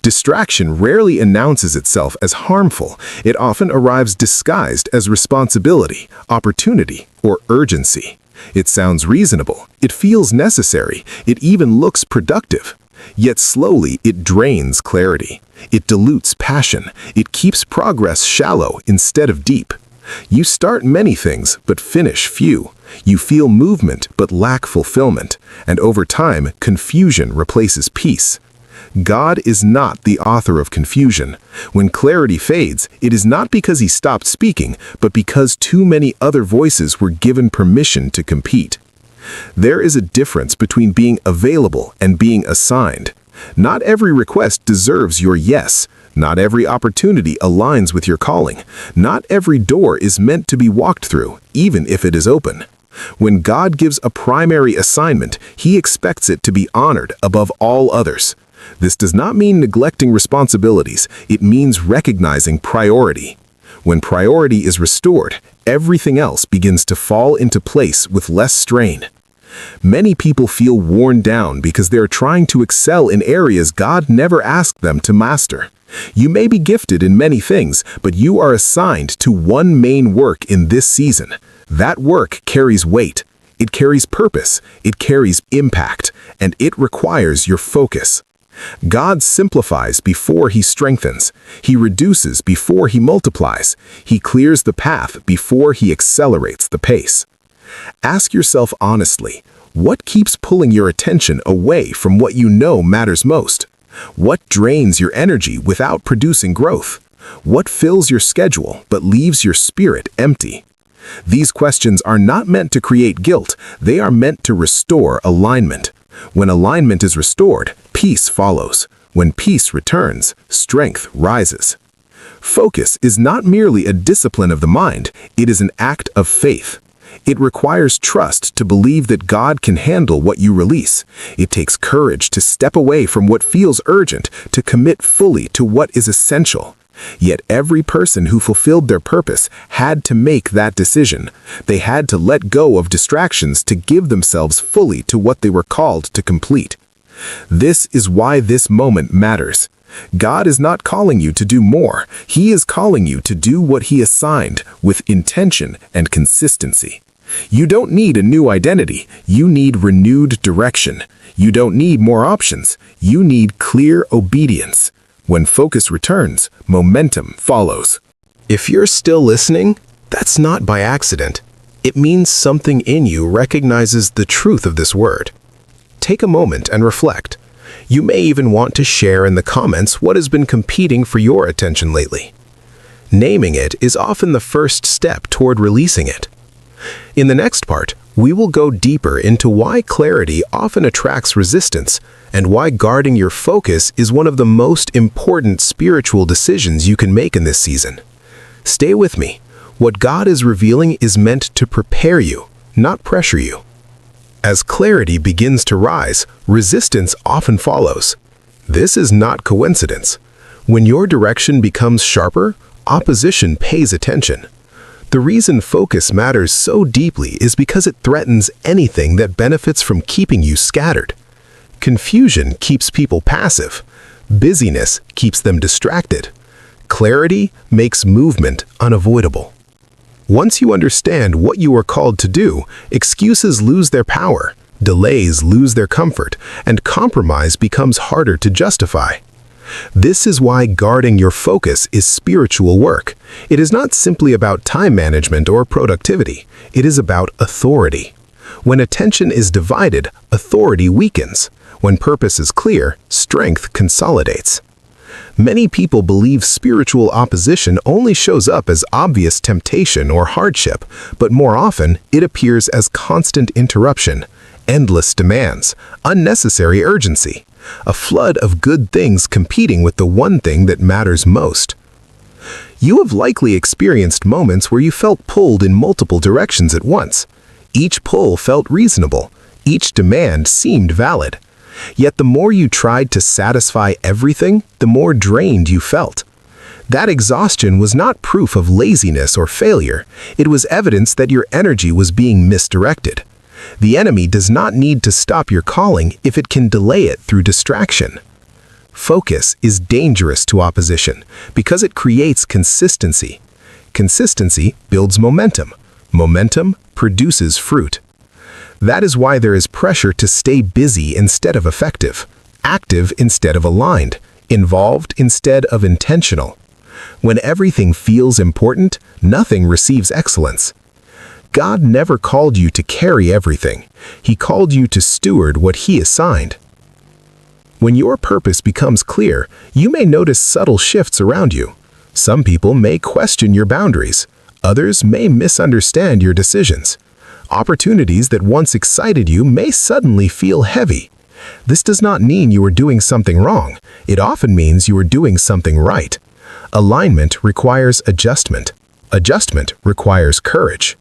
S2: Distraction rarely announces itself as harmful. It often arrives disguised as responsibility, opportunity, or urgency. It sounds reasonable. It feels necessary. It even looks productive. Yet slowly it drains clarity. It dilutes passion. It keeps progress shallow instead of deep. You start many things, but finish few. You feel movement, but lack fulfillment. And over time, confusion replaces peace. God is not the author of confusion. When clarity fades, it is not because He stopped speaking, but because too many other voices were given permission to compete. There is a difference between being available and being assigned. Not every request deserves your yes. Not every opportunity aligns with your calling. Not every door is meant to be walked through, even if it is open. When God gives a primary assignment, He expects it to be honored above all others. This does not mean neglecting responsibilities. It means recognizing priority. When priority is restored, everything else begins to fall into place with less strain. Many people feel worn down because they are trying to excel in areas God never asked them to master. You may be gifted in many things, but you are assigned to one main work in this season. That work carries weight. It carries purpose, it carries impact, and it requires your focus. God simplifies before He strengthens. He reduces before He multiplies. He clears the path before He accelerates the pace. Ask yourself honestly, what keeps pulling your attention away from what you know matters most? What drains your energy without producing growth? What fills your schedule but leaves your spirit empty? These questions are not meant to create guilt, they are meant to restore alignment. When alignment is restored, peace follows. When peace returns, strength rises. Focus is not merely a discipline of the mind, it is an act of faith. It requires trust to believe that God can handle what you release. It takes courage to step away from what feels urgent, to commit fully to what is essential. Yet every person who fulfilled their purpose had to make that decision. They had to let go of distractions to give themselves fully to what they were called to complete. This is why this moment matters. God is not calling you to do more. He is calling you to do what He assigned with intention and consistency. You don't need a new identity. You need renewed direction. You don't need more options. You need clear obedience. When focus returns, momentum follows. If you're still listening, that's not by accident. It means something in you recognizes the truth of this word. Take a moment and reflect. You may even want to share in the comments what has been competing for your attention lately. Naming it is often the first step toward releasing it. In the next part, we will go deeper into why clarity often attracts resistance and why guarding your focus is one of the most important spiritual decisions you can make in this season. Stay with me. What God is revealing is meant to prepare you, not pressure you. As clarity begins to rise, resistance often follows. This is not coincidence. When your direction becomes sharper, opposition pays attention. The reason focus matters so deeply is because it threatens anything that benefits from keeping you scattered. Confusion keeps people passive. Busyness keeps them distracted. Clarity makes movement unavoidable. Once you understand what you are called to do, excuses lose their power, delays lose their comfort, and compromise becomes harder to justify. This is why guarding your focus is spiritual work. It is not simply about time management or productivity. It is about authority. When attention is divided, authority weakens. When purpose is clear, strength consolidates. Many people believe spiritual opposition only shows up as obvious temptation or hardship, but more often it appears as constant interruption, endless demands, unnecessary urgency, a flood of good things competing with the one thing that matters most. You have likely experienced moments where you felt pulled in multiple directions at once. Each pull felt reasonable. Each demand seemed valid. Yet the more you tried to satisfy everything, the more drained you felt. That exhaustion was not proof of laziness or failure. It was evidence that your energy was being misdirected. The enemy does not need to stop your calling if it can delay it through distraction. Focus is dangerous to opposition because it creates consistency. Consistency builds momentum. Momentum produces fruit. That is why there is pressure to stay busy instead of effective, active instead of aligned, involved instead of intentional. When everything feels important, nothing receives excellence. God never called you to carry everything. He called you to steward what He assigned. When your purpose becomes clear, you may notice subtle shifts around you. Some people may question your boundaries. Others may misunderstand your decisions. Opportunities that once excited you may suddenly feel heavy. This does not mean you are doing something wrong. It often means you are doing something right. Alignment requires adjustment. Adjustment requires courage.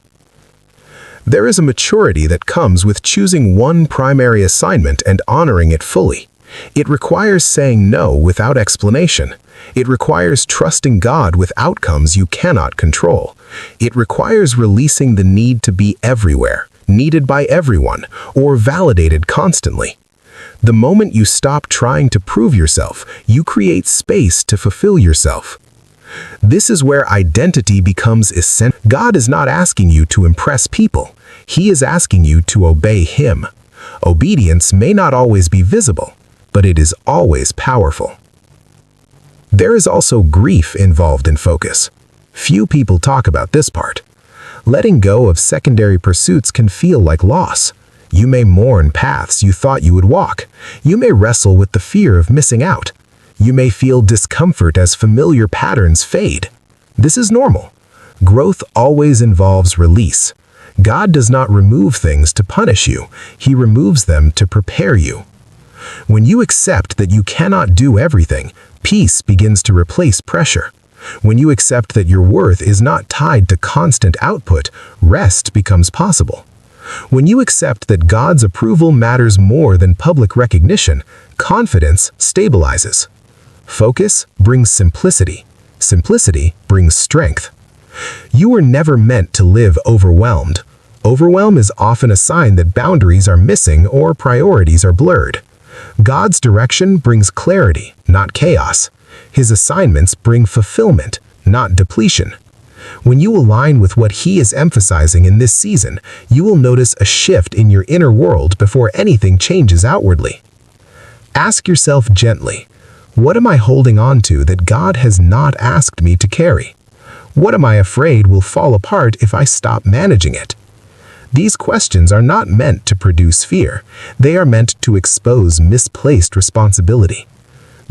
S2: There is a maturity that comes with choosing one primary assignment and honoring it fully. It requires saying no without explanation. It requires trusting God with outcomes you cannot control. It requires releasing the need to be everywhere, needed by everyone, or validated constantly. The moment you stop trying to prove yourself, you create space to fulfill yourself. This is where identity becomes essential. God is not asking you to impress people.
S3: He is asking you to obey Him. Obedience may not always be visible, but it is always powerful. There is also grief involved in focus. Few people talk about this part. Letting go of secondary pursuits can feel like loss. You may mourn paths you thought you would walk. You may wrestle with the fear of missing out. You may feel discomfort as familiar patterns fade. This is normal. Growth always involves release. God does not remove things to punish you. He removes them to prepare you. When you accept that you cannot do everything, peace begins to replace pressure. When you accept that your worth is not tied to constant output, rest becomes possible. When you accept that God's approval matters more than public recognition, confidence stabilizes. Focus brings simplicity. Simplicity brings strength. You were never meant to live overwhelmed. Overwhelm is often a sign that boundaries are missing or priorities are blurred. God's direction brings clarity, not chaos. His assignments bring fulfillment, not depletion. When you align with what He is emphasizing in this season, you will notice a shift in your inner world before anything changes outwardly. Ask yourself gently, what am I holding on to that God has not asked me to carry? What am I afraid will fall apart if I stop managing it? These questions are not meant to produce fear. They are meant to expose misplaced responsibility.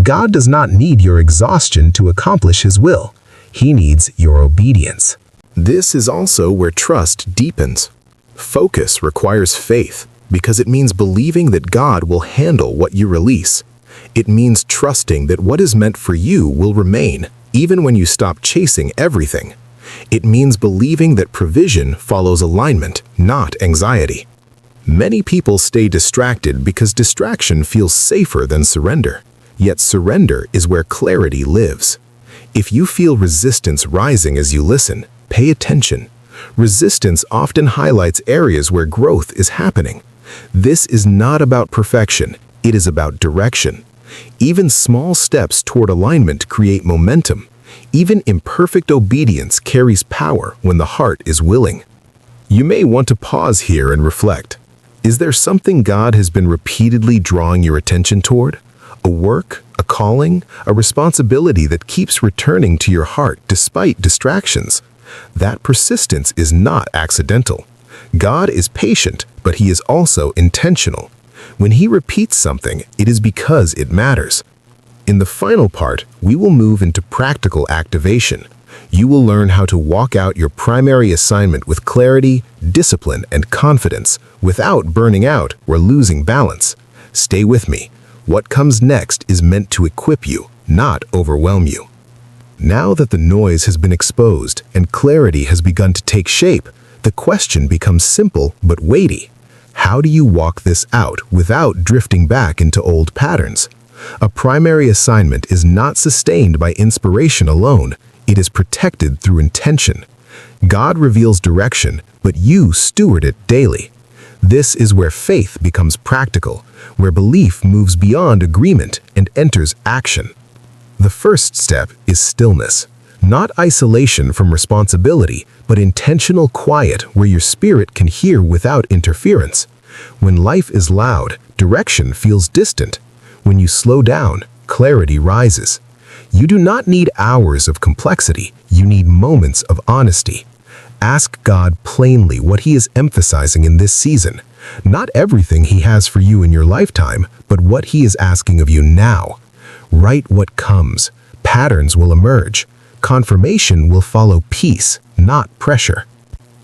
S3: God does not need your exhaustion to accomplish His will. He needs your obedience.
S2: This is also where trust deepens. Focus requires faith because it means believing that God will handle what you release. It means trusting that what is meant for you will remain, even when you stop chasing everything. It means believing that provision follows alignment, not anxiety. Many people stay distracted because distraction feels safer than surrender. Yet surrender is where clarity lives. If you feel resistance rising as you listen, pay attention. Resistance often highlights areas where growth is happening. This is not about perfection, it is about direction. Even small steps toward alignment create momentum. Even imperfect obedience carries power when the heart is willing. You may want to pause here and reflect. Is there something God has been repeatedly drawing your attention toward? A work, a calling, a responsibility that keeps returning to your heart despite distractions? That persistence is not accidental. God is patient, but He is also intentional. When He repeats something, it is because it matters. In the final part, we will move into practical activation. You will learn how to walk out your primary assignment with clarity, discipline, and confidence without burning out or losing balance. Stay with me. What comes next is meant to equip you, not overwhelm you. Now that the noise has been exposed and clarity has begun to take shape, the question becomes simple but weighty. How do you walk this out without drifting back into old patterns? A primary assignment is not sustained by inspiration alone. It is protected through intention. God reveals direction, but you steward it daily. This is where faith becomes practical, where belief moves beyond agreement and enters action. The first step is stillness. Not isolation from responsibility, but intentional quiet where your spirit can hear without interference. When life is loud, direction feels distant. When you slow down, clarity rises. You do not need hours of complexity, you need moments of honesty. Ask God plainly what He is emphasizing in this season. Not everything He has for you in your lifetime, but what He is asking of you now. Write what comes. Patterns will emerge. Confirmation will follow peace, not pressure.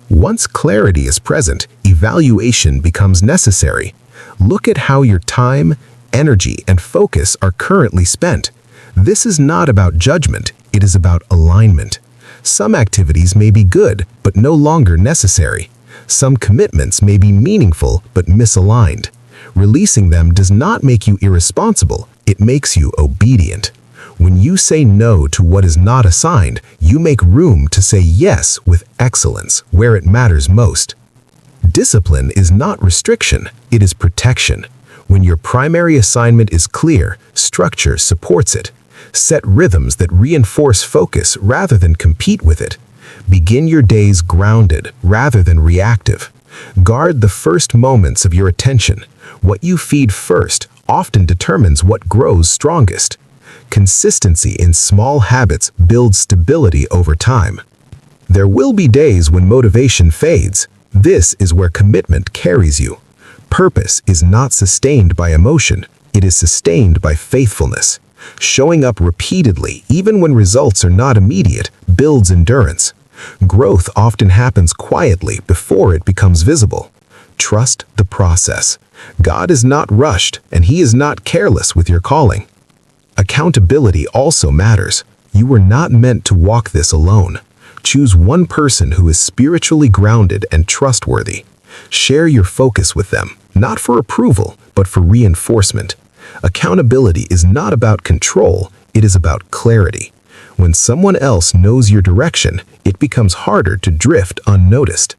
S2: Once clarity is present, evaluation becomes necessary. Look at how your time, energy, and focus are currently spent. This is not about judgment, it is about alignment. Some activities may be good, but no longer necessary. Some commitments may be meaningful, but misaligned. Releasing them does not make you irresponsible, it makes you obedient. When you say no to what is not assigned, you make room to say yes with excellence where it matters most. Discipline is not restriction, it is protection. When your primary assignment is clear, structure supports it. Set rhythms that reinforce focus rather than compete with it. Begin your days grounded rather than reactive.
S3: Guard the first moments of your attention. What you feed first often determines what grows strongest. Consistency in small habits builds stability over time. There will be days when motivation fades. This is where commitment carries you. Purpose is not sustained by emotion, it is sustained by faithfulness. Showing up repeatedly, even when results are not immediate, builds endurance. Growth often happens quietly before it becomes visible. Trust the process. God is not rushed, and He is not careless with your calling. Accountability also matters. You were not meant to walk this alone. Choose one person who is spiritually grounded and trustworthy. Share your focus with them, not for approval, but for reinforcement. Accountability is not about control, it is about clarity. When someone else knows your direction, it becomes harder to drift unnoticed.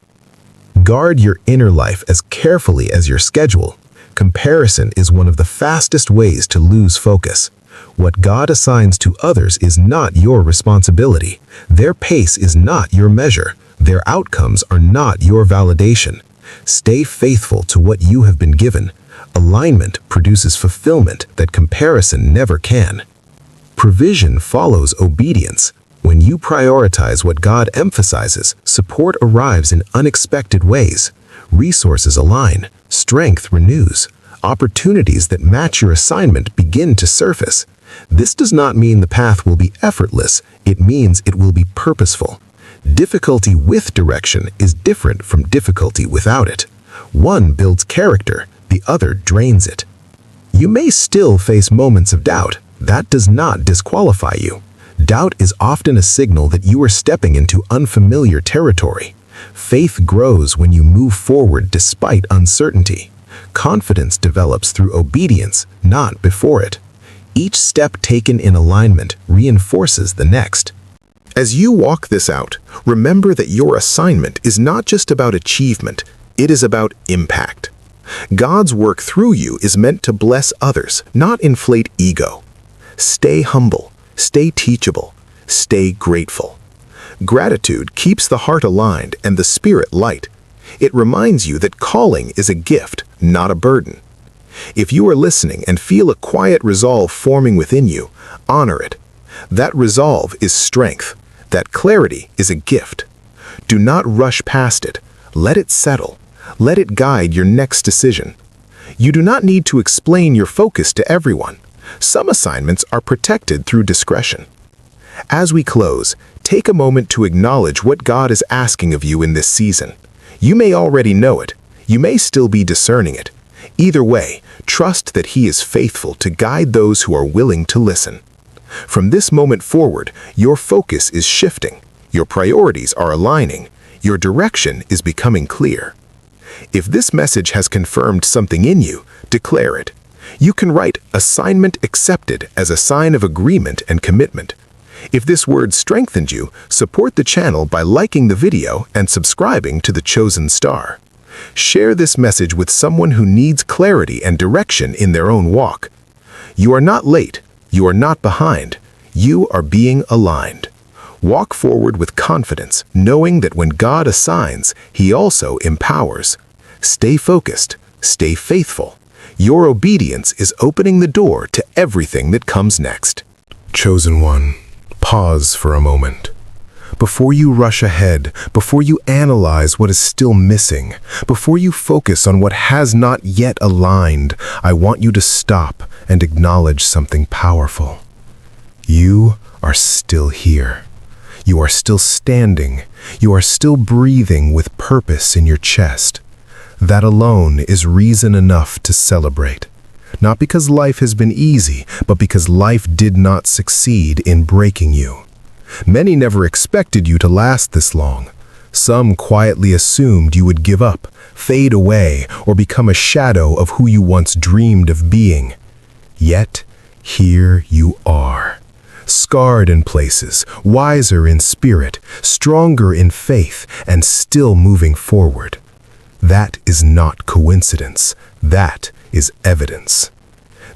S3: Guard your inner life as carefully as your schedule. Comparison is one of the fastest ways to lose focus. What God assigns to others is not your responsibility. Their pace is not your measure. Their outcomes are not your validation. Stay faithful to what you have been given. Alignment produces fulfillment that comparison never can. Provision follows obedience. When you prioritize what God emphasizes, support arrives in unexpected ways. Resources align, strength renews. Opportunities that match your assignment begin to surface. This does not mean the path will be effortless, it means it will be purposeful. Difficulty with direction is different from difficulty without it. One builds character, the other drains it. You may still face moments of doubt. That does not disqualify you. Doubt is often a signal that you are stepping into unfamiliar territory. Faith grows when you move forward despite uncertainty. Confidence develops through obedience, not before it. Each step taken in alignment reinforces the next.
S2: As you walk this out, remember that your assignment is not just about achievement, it is about impact. God's work through you is meant to bless others, not inflate ego. Stay humble, stay teachable, stay grateful. Gratitude keeps the heart aligned and the spirit light. It reminds you that calling is a gift, not a burden. If you are listening and feel a quiet resolve forming within you, honor it. That resolve is strength. That clarity is a gift. Do not rush past it. Let it settle. Let it guide your next decision. You do not need to explain your focus to everyone. Some assignments are protected through discretion. As we close, take a moment to acknowledge what God is asking of you in this season. You may already know it. You may still be discerning it. Either way, trust that He is faithful to guide those who are willing to listen. From this moment forward, your focus is shifting. Your priorities are aligning. Your direction is becoming clear. If this message has confirmed something in you, declare it. You can write "assignment accepted" as a sign of agreement and commitment. If this word strengthened you, support the channel by liking the video and subscribing to the Chosen Star. Share this message with someone who needs clarity and direction in their own walk. You are not late. You are not behind. You are being aligned. Walk forward with confidence, knowing that when God assigns, He also empowers. Stay focused. Stay faithful. Your obedience is opening the door to everything that comes next.
S1: Chosen one, pause for a moment. Before you rush ahead, before you analyze what is still missing, before you focus on what has not yet aligned, I want you to stop and acknowledge something powerful. You are still here. You are still standing. You are still breathing with purpose in your chest. That alone is reason enough to celebrate. Not because life has been easy, but because life did not succeed in breaking you. Many never expected you to last this long. Some quietly assumed you would give up, fade away, or become a shadow of who you once dreamed of being. Yet, here you are. Scarred in places, wiser in spirit, stronger in faith, and still moving forward. That is not coincidence. That is evidence.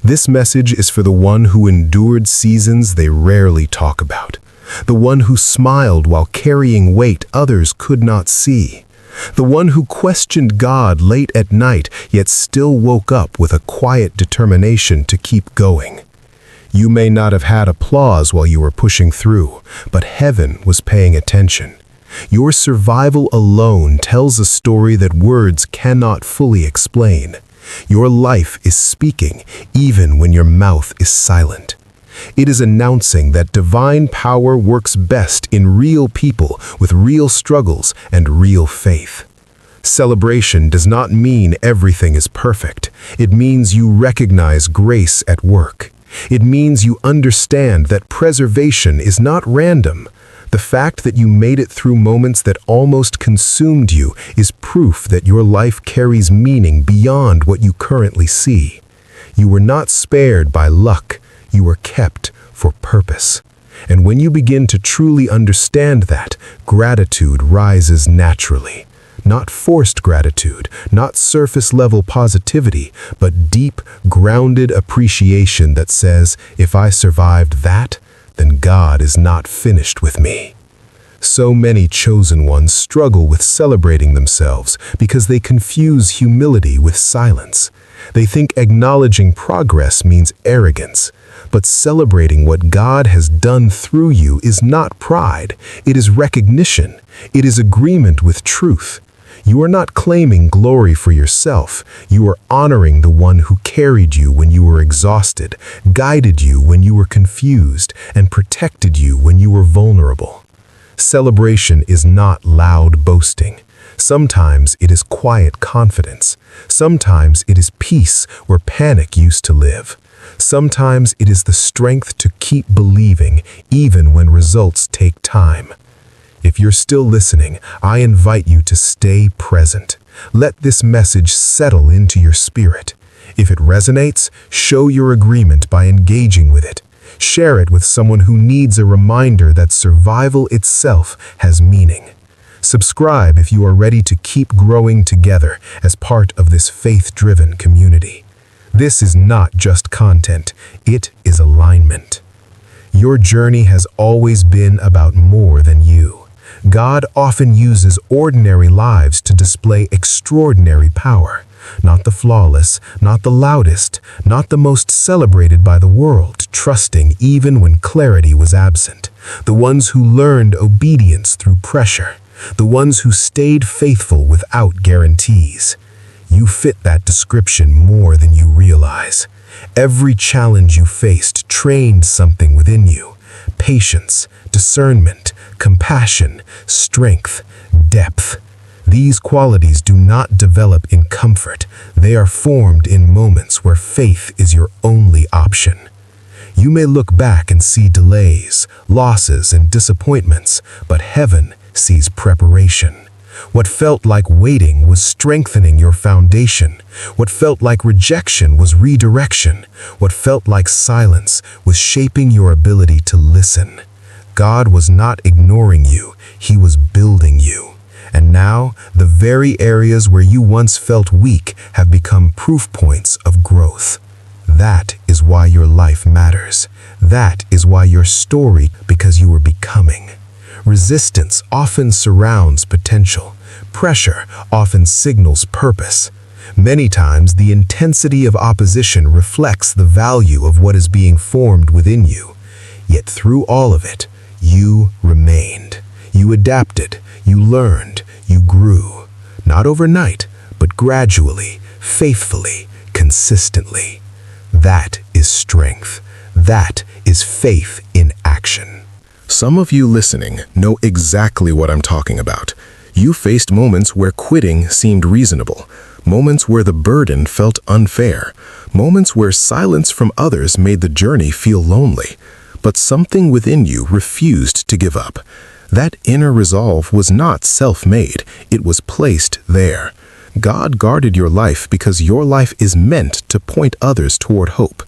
S1: This message is for the one who endured seasons they rarely talk about. The one who smiled while carrying weight others could not see. The one who questioned God late at night, yet still woke up with a quiet determination to keep going. You may not have had applause while you were pushing through, but heaven was paying attention. Your survival alone tells a story that words cannot fully explain. Your life is speaking even when your mouth is silent. It is announcing that divine power works best in real people with real struggles and real faith. Celebration does not mean everything is perfect. It means you recognize grace at work. It means you understand that preservation is not random. The fact that you made it through moments that almost consumed you is proof that your life carries meaning beyond what you currently see. You were not spared by luck. You were kept for purpose. And when you begin to truly understand that, gratitude rises naturally. Not forced gratitude, not surface-level positivity, but deep, grounded appreciation that says, if I survived that, then God is not finished with me. So many chosen ones struggle with celebrating themselves because they confuse humility with silence. They think acknowledging progress means arrogance. But celebrating what God has done through you is not pride. It is recognition. It is agreement with truth. You are not claiming glory for yourself. You are honoring the one who carried you when you were exhausted, guided you when you were confused, and protected you when you were vulnerable. Celebration is not loud boasting. Sometimes it is quiet confidence. Sometimes it is peace where panic used to live. Sometimes it is the strength to keep believing even when results take time. If you're still listening, I invite you to stay present. Let this message settle into your spirit. If it resonates, show your agreement by engaging with it. Share it with someone who needs a reminder that survival itself has meaning. Subscribe if you are ready to keep growing together as part of this faith-driven community. This is not just content, it is alignment. Your journey has always been about more than you. God often uses ordinary lives to display extraordinary power. Not the flawless, not the loudest, not the most celebrated by the world, trusting even when clarity was absent. The ones who learned obedience through pressure. The ones who stayed faithful without guarantees. You fit that description more than you realize. Every challenge you faced trained something within you. Patience, discernment, compassion, strength, depth. These qualities do not develop in comfort. They are formed in moments where faith is your only option. You may look back and see delays, losses, and disappointments, but heaven sees preparation. What felt like waiting was strengthening your foundation. What felt like rejection was redirection. What felt like silence was shaping your ability to listen. God was not ignoring you, He was building you. And now, the very areas where you once felt weak have become proof points of growth. That is why your life matters. That is why your story, because you are becoming. Resistance often surrounds potential. Pressure often signals purpose. Many times, the intensity of opposition reflects the value of what is being formed within you. Yet through all of it, you remained. You adapted. You learned. You grew. Not overnight, but gradually, faithfully, consistently. That is strength. That is faith in action.
S2: Some of you listening know exactly what I'm talking about. You faced moments where quitting seemed reasonable, moments where the burden felt unfair, moments where silence from others made the journey feel lonely. But something within you refused to give up. That inner resolve was not self-made, it was placed there. God guarded your life because your life is meant to point others toward hope.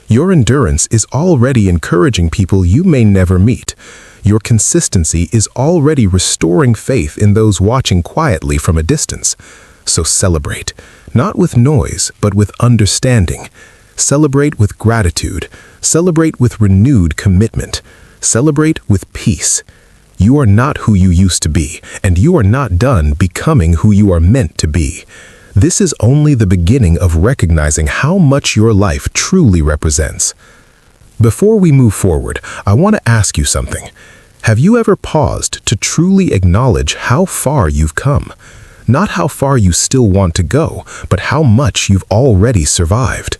S2: Your endurance is already encouraging people you may never meet. Your consistency is already restoring faith in those watching quietly from a distance. So celebrate, not with noise, but with understanding. Celebrate with gratitude. Celebrate with renewed commitment. Celebrate with peace.
S1: You are not who you used to be, and you are not done becoming who you are meant to be. This is only the beginning of recognizing how much your life truly represents. Before we move forward, I want to ask you something. Have you ever paused to truly acknowledge how far you've come? Not how far you still want to go, but how much you've already survived.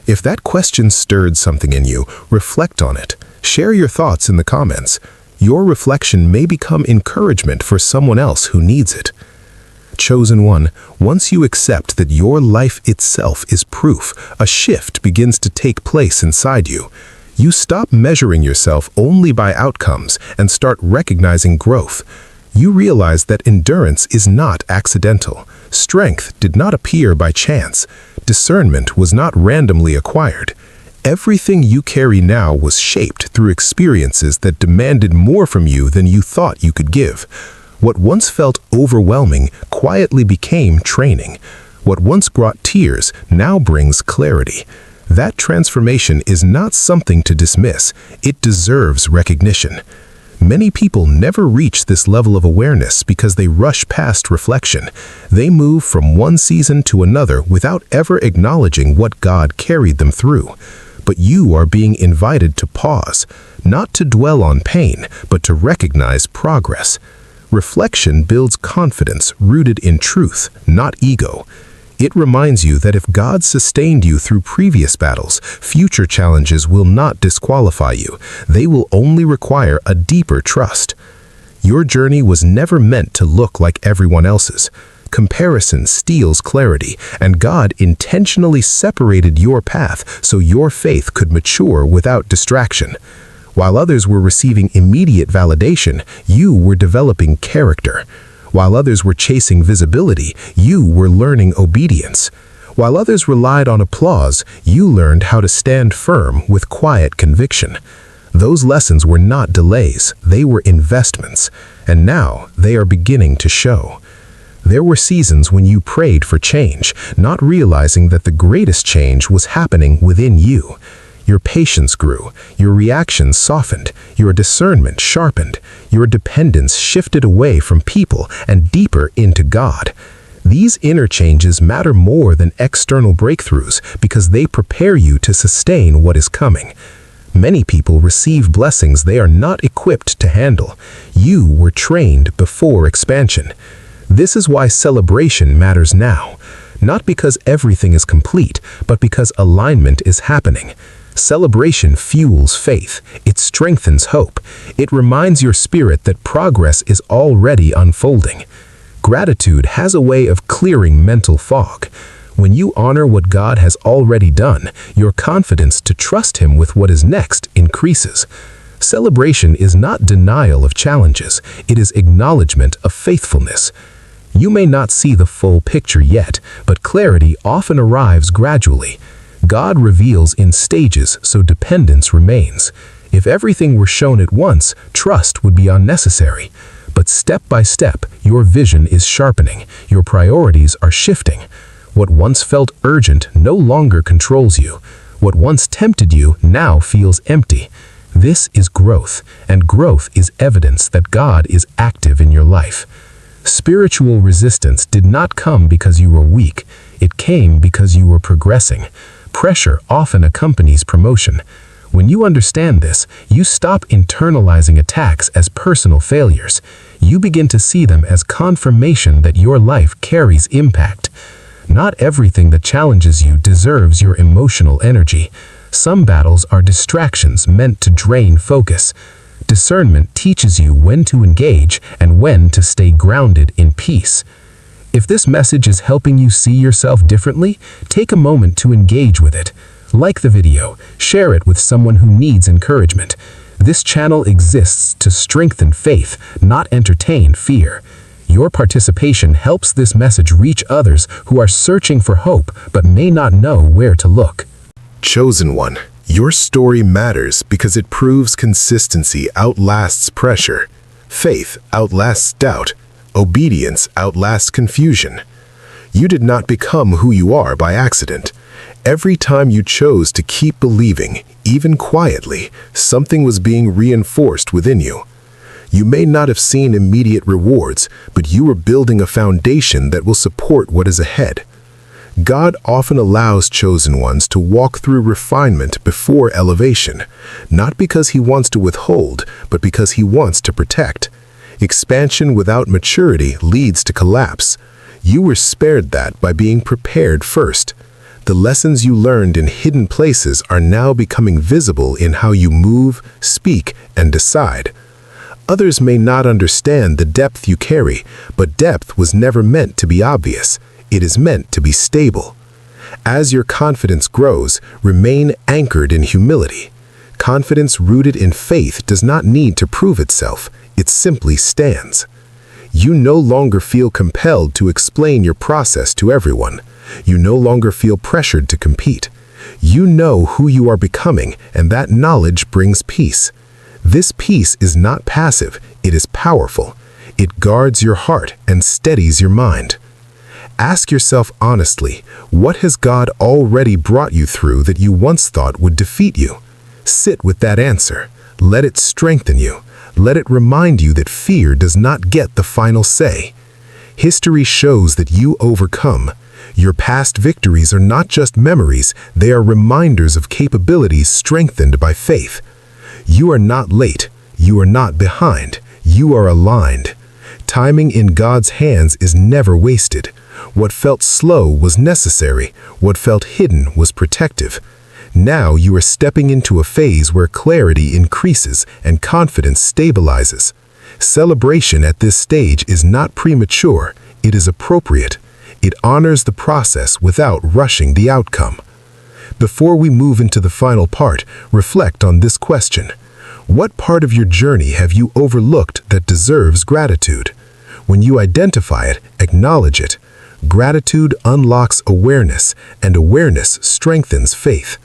S1: If that question stirred something in you, reflect on it. Share your thoughts in the comments. Your reflection may become encouragement for someone else who needs it. Chosen one, once you accept that your life itself is proof, a shift begins to take place inside you. You stop measuring yourself only by outcomes and start recognizing growth. You realize that endurance is not accidental. Strength did not appear by chance. Discernment was not randomly acquired. Everything you carry now was shaped through experiences that demanded more from you than you thought you could give. What once felt overwhelming quietly became training. What once brought tears now brings clarity. That transformation is not something to dismiss. It deserves recognition. Many people never reach this level of awareness because they rush past reflection. They move from one season to another without ever acknowledging what God carried them through. But you are being invited to pause, not to dwell on pain, but to recognize progress. Reflection builds confidence rooted in truth, not ego. It reminds you that if God sustained you through previous battles, future challenges will not disqualify you. They will only require a deeper trust. Your journey was never meant to look like everyone else's. Comparison steals clarity, and God intentionally separated your path so your faith could mature without distraction. While others were receiving immediate validation, you were developing character. While others were chasing visibility, you were learning obedience. While others relied on applause, you learned how to stand firm with quiet conviction. Those lessons were not delays, they were investments, and now they are beginning to show. There were seasons when you prayed for change, not realizing that the greatest change was happening within you. Your patience grew, your reactions softened, your discernment sharpened, your dependence shifted away from people and deeper into God. These inner changes matter more than external breakthroughs because they prepare you to sustain what is coming. Many people receive blessings they are not equipped to handle. You were trained before expansion. This is why celebration matters now, not because everything is complete, but because alignment is happening. Celebration fuels faith. It strengthens hope. It reminds your spirit that progress is already unfolding. Gratitude has a way of clearing mental fog. When you honor what God has already done, your confidence to trust Him with what is next increases. Celebration is not denial of challenges. It is acknowledgement of faithfulness. You may not see the full picture yet, but clarity often arrives gradually. God reveals in stages, so dependence remains. If everything were shown at once, trust would be unnecessary. But step by step, your vision is sharpening, your priorities are shifting. What once felt urgent no longer controls you. What once tempted you now feels empty. This is growth, and growth is evidence that God is active in your life. Spiritual resistance did not come because you were weak. It came because you were progressing. Pressure often accompanies promotion. When you understand this, you stop internalizing attacks as personal failures. You begin to see them as confirmation that your life carries impact. Not everything that challenges you deserves your emotional energy. Some battles are distractions meant to drain focus. Discernment teaches you when to engage and when to stay grounded in peace. If this message is helping you see yourself differently, take a moment to engage with it. Like the video, share it with someone who needs encouragement. This channel exists to strengthen faith, not entertain fear. Your participation helps this message reach others who are searching for hope but may not know where to look.
S2: Chosen one, your story matters because it proves consistency outlasts pressure. Faith outlasts doubt. Obedience outlasts confusion. You did not become who you are by accident. Every time you chose to keep believing, even quietly, something was being reinforced within you.
S1: You may not have seen immediate rewards, but you are building a foundation that will support what is ahead. God often allows chosen ones to walk through refinement before elevation, not because he wants to withhold, but because he wants to protect. Expansion without maturity leads to collapse. You were spared that by being prepared first. The lessons you learned in hidden places are now becoming visible in how you move, speak, and decide. Others may not understand the depth you carry, but depth was never meant to be obvious. It is meant to be stable. As your confidence grows, remain anchored in humility. Confidence rooted in faith does not need to prove itself. It simply stands. You no longer feel compelled to explain your process to everyone. You no longer feel pressured to compete. You know who you are becoming, and that knowledge brings peace. This peace is not passive, it is powerful. It guards your heart and steadies your mind. Ask yourself honestly, what has God already brought you through that you once thought would defeat you? Sit with that answer. Let it strengthen you. Let it remind you that fear does not get the final say. History shows that you overcome. Your past victories are not just memories, they are reminders of capabilities strengthened by faith. You are not late. You are not behind. You are aligned. Timing in God's hands is never wasted. What felt slow was necessary. What felt hidden was protective. Now you are stepping into a phase where clarity increases and confidence stabilizes. Celebration at this stage is not premature. It is appropriate. It honors the process without rushing the outcome. Before we move into the final part, reflect on this question. What part of your journey have you overlooked that deserves gratitude? When you identify it, acknowledge it. Gratitude unlocks awareness, and awareness strengthens faith.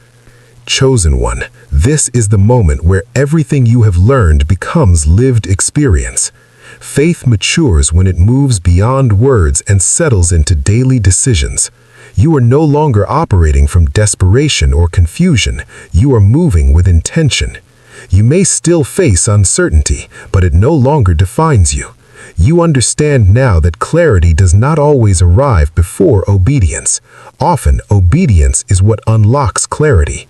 S1: Chosen one, this is the moment where everything you have learned becomes lived experience. Faith matures when it moves beyond words and settles into daily decisions. You are no longer operating from desperation or confusion. You are moving with intention. You may still face uncertainty, but it no longer defines you. You understand now that clarity does not always arrive before obedience. Often, obedience is what unlocks clarity.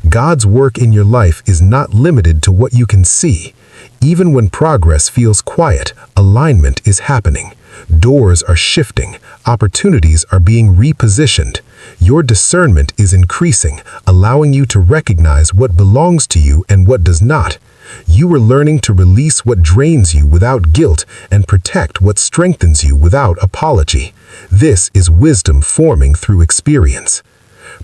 S1: God's work in your life is not limited to what you can see. Even when progress feels quiet, alignment is happening. Doors are shifting. Opportunities are being repositioned. Your discernment is increasing, allowing you to recognize what belongs to you and what does not. You are learning to release what drains you without guilt and protect what strengthens you without apology. This is wisdom forming through experience.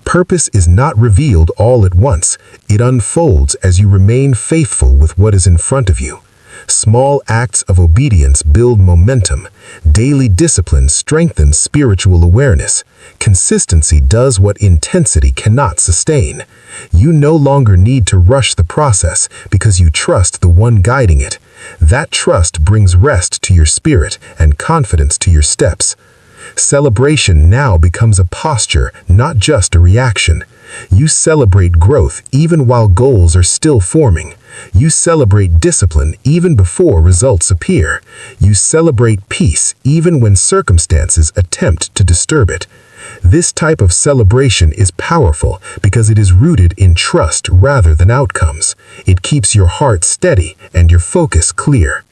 S1: Purpose is not revealed all at once. It unfolds as you remain faithful with what is in front of you. Small acts of obedience build momentum. Daily discipline strengthens spiritual awareness. Consistency does what intensity cannot sustain. You no longer need to rush the process because you trust the one guiding it. That trust brings rest to your spirit and confidence to your steps. Celebration now becomes a posture, not just a reaction. You celebrate growth even while goals are still forming. You celebrate discipline even before results appear. You celebrate peace even when circumstances attempt to disturb it. This type of celebration is powerful because it is rooted in trust rather than outcomes. It keeps your heart steady and your focus clear.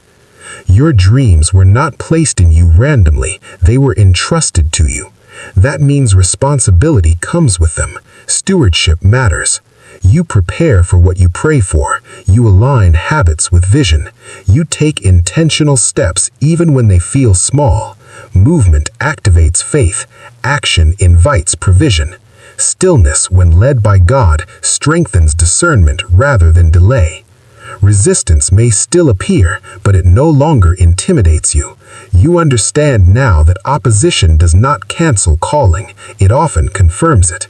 S1: Your dreams were not placed in you randomly, they were entrusted to you. That means responsibility comes with them. Stewardship matters. You prepare for what you pray for. You align habits with vision. You take intentional steps even when they feel small. Movement activates faith. Action invites provision. Stillness, when led by God, strengthens discernment rather than delay. Resistance may still appear, but it no longer intimidates you. You understand now that opposition does not cancel calling, it often confirms it.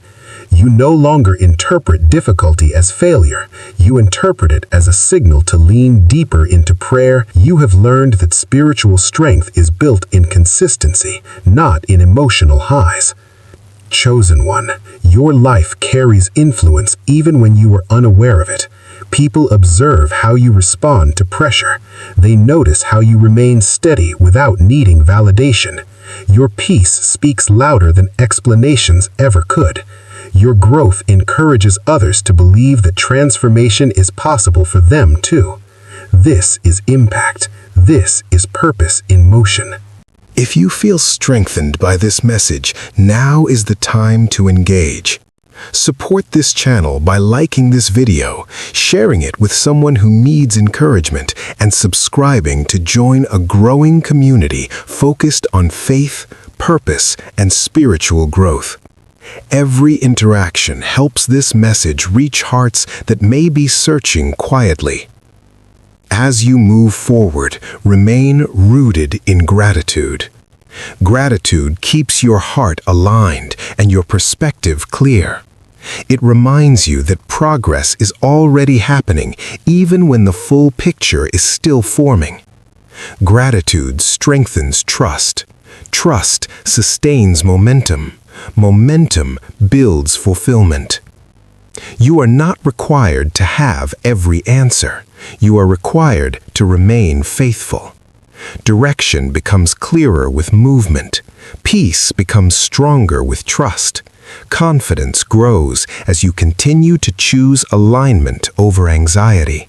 S1: You no longer interpret difficulty as failure. You interpret it as a signal to lean deeper into prayer. You have learned that spiritual strength is built in consistency, not in emotional highs.
S3: Chosen one, your life carries influence even when you are unaware of it. People observe how you respond to pressure. They notice how you remain steady without needing validation. Your peace speaks louder than explanations ever could. Your growth encourages others to believe that transformation is possible for them too. This is impact. This is purpose in motion.
S1: If you feel strengthened by this message, now is the time to engage. Support this channel by liking this video, sharing it with someone who needs encouragement, and subscribing to join a growing community focused on faith, purpose, and spiritual growth. Every interaction helps this message reach hearts that may be searching quietly. As you move forward, remain rooted in gratitude. Gratitude keeps your heart aligned and your perspective clear. It reminds you that progress is already happening, even when the full picture is still forming. Gratitude strengthens trust. Trust sustains momentum. Momentum builds fulfillment. You are not required to have every answer. You are required to remain faithful. Direction becomes clearer with movement. Peace becomes stronger with trust. Confidence grows as you continue to choose alignment over anxiety.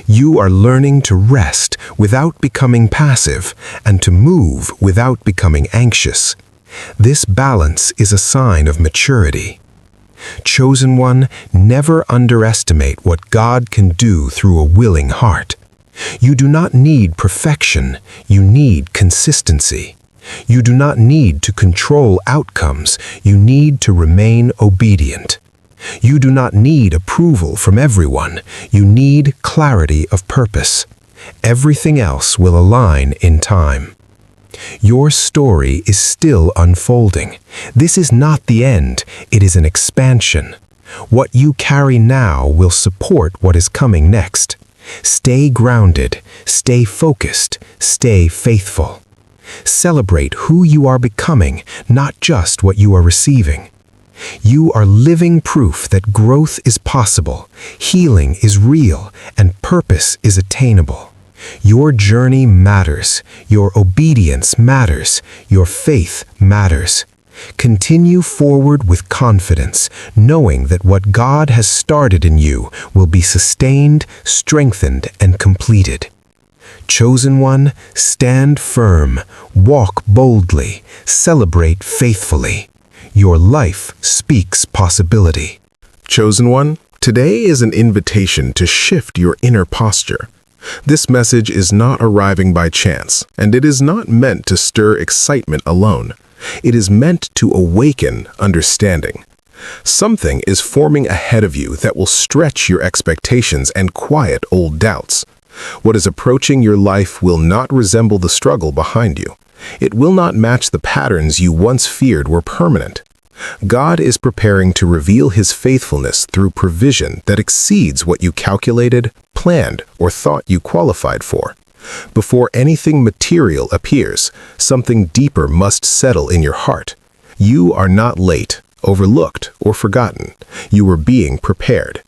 S1: You are learning to rest without becoming passive and to move without becoming anxious. This balance is a sign of maturity. Chosen one, never underestimate what God can do through a willing heart. You do not need perfection, you need consistency. You do not need to control outcomes, you need to remain obedient. You do not need approval from everyone, you need clarity of purpose. Everything else will align in time. Your story is still unfolding. This is not the end, it is an expansion. What you carry now will support what is coming next. Stay grounded, stay focused, stay faithful. Celebrate who you are becoming, not just what you are receiving. You are living proof that growth is possible, healing is real, and purpose is attainable. Your journey matters, your obedience matters, your faith matters. Continue forward with confidence, knowing that what God has started in you will be sustained, strengthened, and completed. Chosen one, stand firm, walk boldly, celebrate faithfully. Your life speaks possibility.
S2: Chosen one, today is an invitation to shift your inner posture. This message is not arriving by chance, and it is not meant to stir excitement alone. It is meant to awaken understanding. Something is forming ahead of you that will stretch your expectations and quiet old doubts. What is approaching your life will not resemble the struggle behind you. It will not match the patterns you once feared were permanent. God is preparing to reveal His faithfulness through provision that exceeds what you calculated, planned, or thought you qualified for. Before anything material appears, something deeper must settle in your heart. You are not late, overlooked, or forgotten. You are being prepared.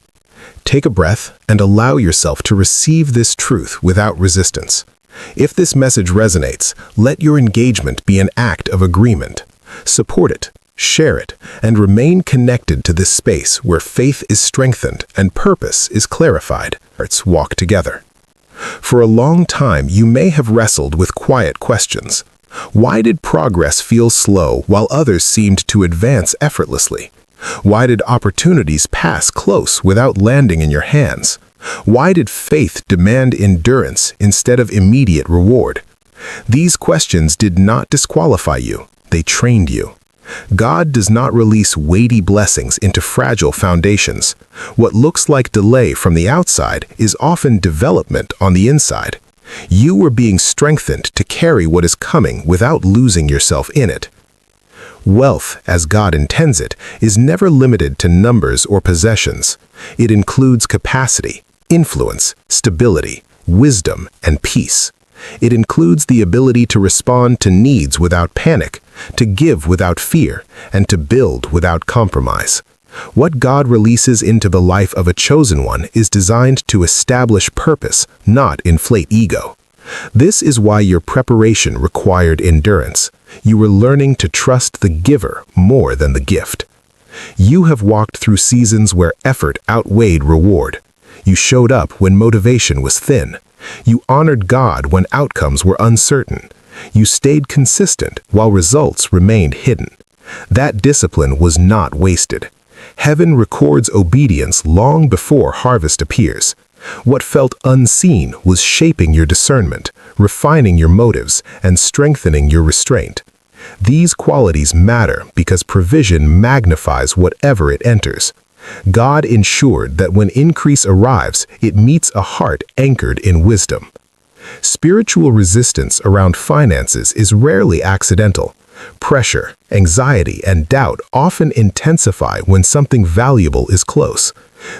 S2: Take a breath and allow yourself to receive this truth without resistance. If this message resonates, let your engagement be an act of agreement. Support it, share it, and remain connected to this space where faith is strengthened and purpose is clarified. Let's walk together. For a long time, you may have wrestled with quiet questions. Why did progress feel slow while others seemed to advance effortlessly? Why did opportunities pass close without landing in your hands? Why did faith demand endurance instead of immediate reward? These questions did not disqualify you, they trained you. God does not release weighty blessings into fragile foundations. What looks like delay from the outside is often development on the inside. You are being strengthened to carry what is coming without losing yourself in it. Wealth, as God intends it, is never limited to numbers or possessions. It includes capacity, influence, stability, wisdom, and peace. It includes the ability to respond to needs without panic, to give without fear, and to build without compromise. What God releases into the life of a chosen one is designed to establish purpose, not inflate ego. This is why your preparation required endurance. You were learning to trust the giver more than the gift. You have walked through seasons where effort outweighed reward. You showed up when motivation was thin. You honored God when outcomes were uncertain. You stayed consistent while results remained hidden. That discipline was not wasted. Heaven records obedience long before harvest appears. What felt unseen was shaping your discernment, refining your motives, and strengthening your restraint. These qualities matter because provision magnifies whatever it enters. God ensured that when increase arrives, it meets a heart anchored in wisdom. Spiritual resistance around finances is rarely accidental. Pressure, anxiety, and doubt often intensify when something valuable is close.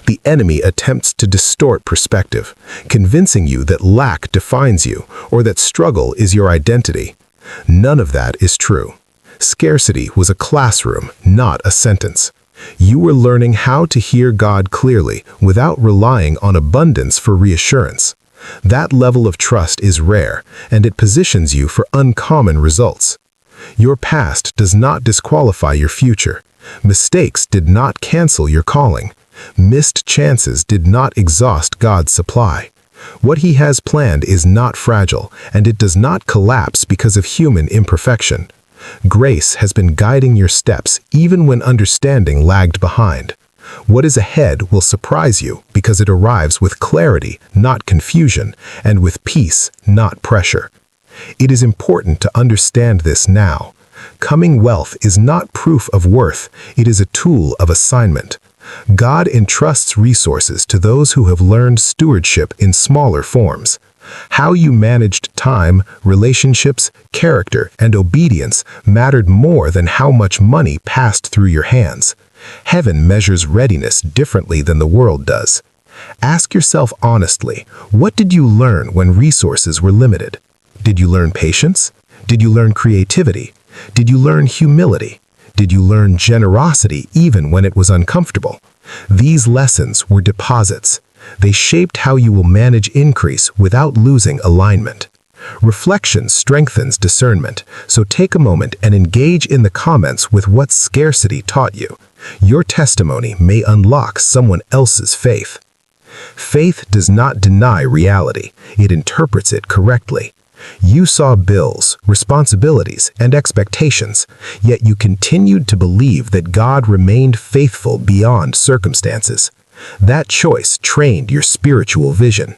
S2: The enemy attempts to distort perspective, convincing you that lack defines you or that struggle is your identity. None of that is true. Scarcity was a classroom, not a sentence. You were learning how to hear God clearly without relying on abundance for reassurance. That level of trust is rare, and it positions you for uncommon results. Your past does not disqualify your future. Mistakes did not cancel your calling. Missed chances did not exhaust God's supply. What He has planned is not fragile, and it does not collapse because of human imperfection. Grace has been guiding your steps even when understanding lagged behind. What is ahead will surprise you because it arrives with clarity, not confusion, and with peace, not pressure. It is important to understand this now. Coming wealth is not proof of worth, it is a tool of assignment. God entrusts resources to those who have learned stewardship in smaller forms. How you managed time, relationships, character, and obedience mattered more than how much money passed through your hands. Heaven measures readiness differently than the world does. Ask yourself honestly, what did you learn when resources were limited? Did you learn patience? Did you learn creativity? Did you learn humility? Did you learn generosity even when it was uncomfortable? These lessons were deposits. They shaped how you will manage increase without losing alignment. Reflection strengthens discernment, so take a moment and engage in the comments with what scarcity taught you. Your testimony may unlock someone else's faith. Faith does not deny reality, it interprets it correctly. You saw bills, responsibilities, and expectations, yet you continued to believe that God remained faithful beyond circumstances. That choice trained your spiritual vision.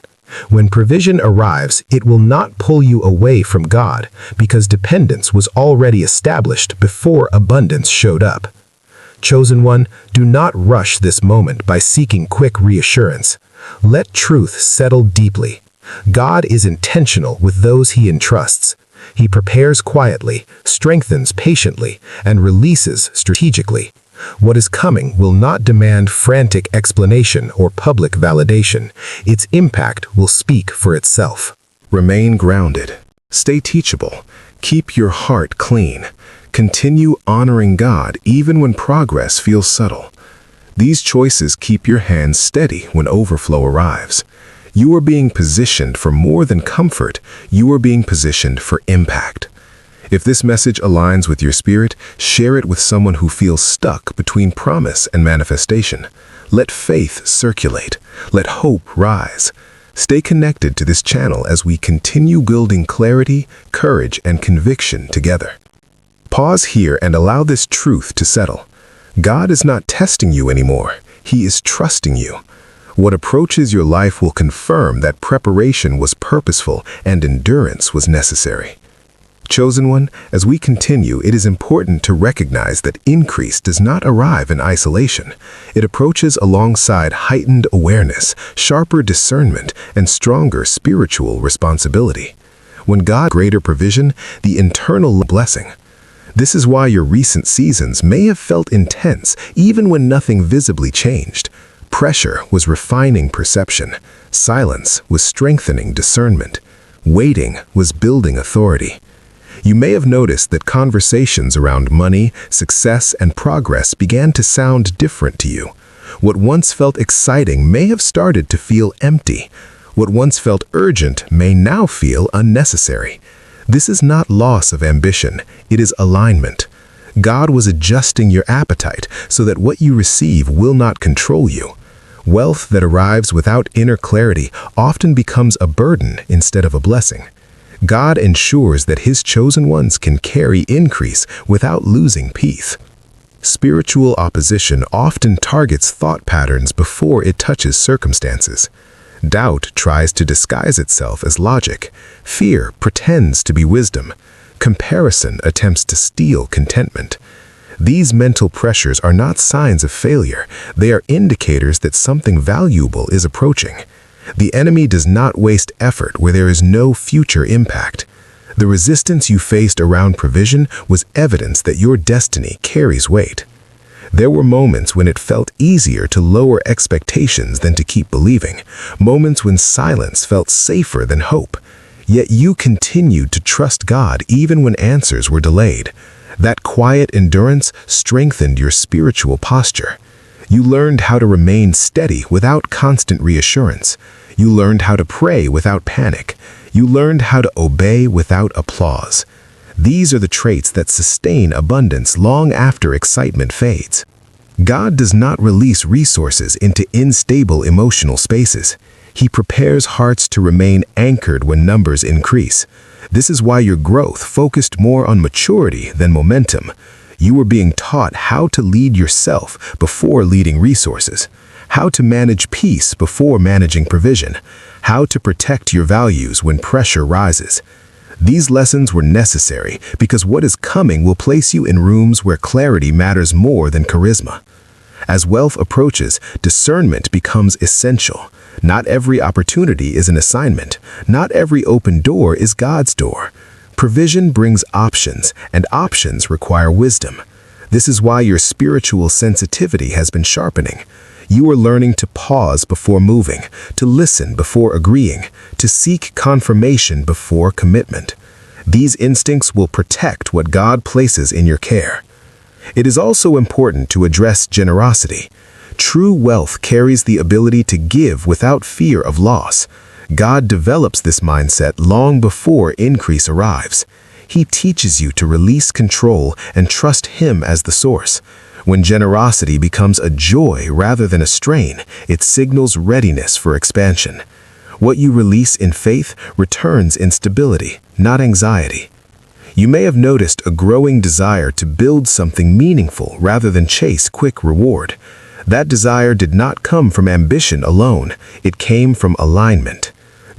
S2: When provision arrives, it will not pull you away from God because dependence was already established before abundance showed up. Chosen one, do not rush this moment by seeking quick reassurance. Let truth settle deeply. God is intentional with those He entrusts. He prepares quietly, strengthens patiently, and releases strategically. What is coming will not demand frantic explanation or public validation. Its impact will speak for itself.
S1: Remain grounded. Stay teachable. Keep your heart clean. Continue honoring God even when progress feels subtle. These choices keep your hands steady when overflow arrives. You are being positioned for more than comfort. You are being positioned for impact. If this message aligns with your spirit, share it with someone who feels stuck between promise and manifestation. Let faith circulate. Let hope rise. Stay connected to this channel as we continue building clarity, courage, and conviction together. Pause here and allow this truth to settle. God is not testing you anymore. He is trusting you. What approaches your life will confirm that preparation was purposeful and endurance was necessary. Chosen one, as we continue, it is important to recognize that increase does not arrive in isolation. It approaches alongside heightened awareness, sharper discernment, and stronger spiritual responsibility. When God greater provision, the internal blessing. This is why your recent seasons may have felt intense, even when nothing visibly changed. Pressure was refining perception. Silence was strengthening discernment. Waiting was building authority. You may have noticed that conversations around money, success, and progress began to sound different to you. What once felt exciting may have started to feel empty. What once felt urgent may now feel unnecessary. This is not loss of ambition, it is alignment. God was adjusting your appetite so that what you receive will not control you. Wealth that arrives without inner clarity often becomes a burden instead of a blessing. God ensures that His chosen ones can carry increase without losing peace. Spiritual opposition often targets thought patterns before it touches circumstances. Doubt tries to disguise itself as logic. Fear pretends to be wisdom. Comparison attempts to steal contentment. These mental pressures are not signs of failure. They are indicators that something valuable is approaching. The enemy does not waste effort where there is no future impact. The resistance you faced around provision was evidence that your destiny carries weight. There were moments when it felt easier to lower expectations than to keep believing, moments when silence felt safer than hope. Yet you continued to trust God even when answers were delayed. That quiet endurance strengthened your spiritual posture. You learned how to remain steady without constant reassurance. You learned how to pray without panic. You learned how to obey without applause. These are the traits that sustain abundance long after excitement fades. God does not release resources into unstable emotional spaces. He prepares hearts to remain anchored when numbers increase. This is why your growth focused more on maturity than momentum. You were being taught how to lead yourself before leading resources, how to manage peace before managing provision, how to protect your values when pressure rises. These lessons were necessary because what is coming will place you in rooms where clarity matters more than charisma. As wealth approaches, discernment becomes essential. Not every opportunity is an assignment. Not every open door is God's door. Provision brings options, and options require wisdom. This is why your spiritual sensitivity has been sharpening. You are learning to pause before moving, to listen before agreeing, to seek confirmation before commitment. These instincts will protect what God places in your care. It is also important to address generosity. True wealth carries the ability to give without fear of loss. God develops this mindset long before increase arrives. He teaches you to release control and trust Him as the source. When generosity becomes a joy rather than a strain, it signals readiness for expansion. What you release in faith returns in stability, not anxiety. You may have noticed a growing desire to build something meaningful rather than chase quick reward. That desire did not come from ambition alone, it came from alignment.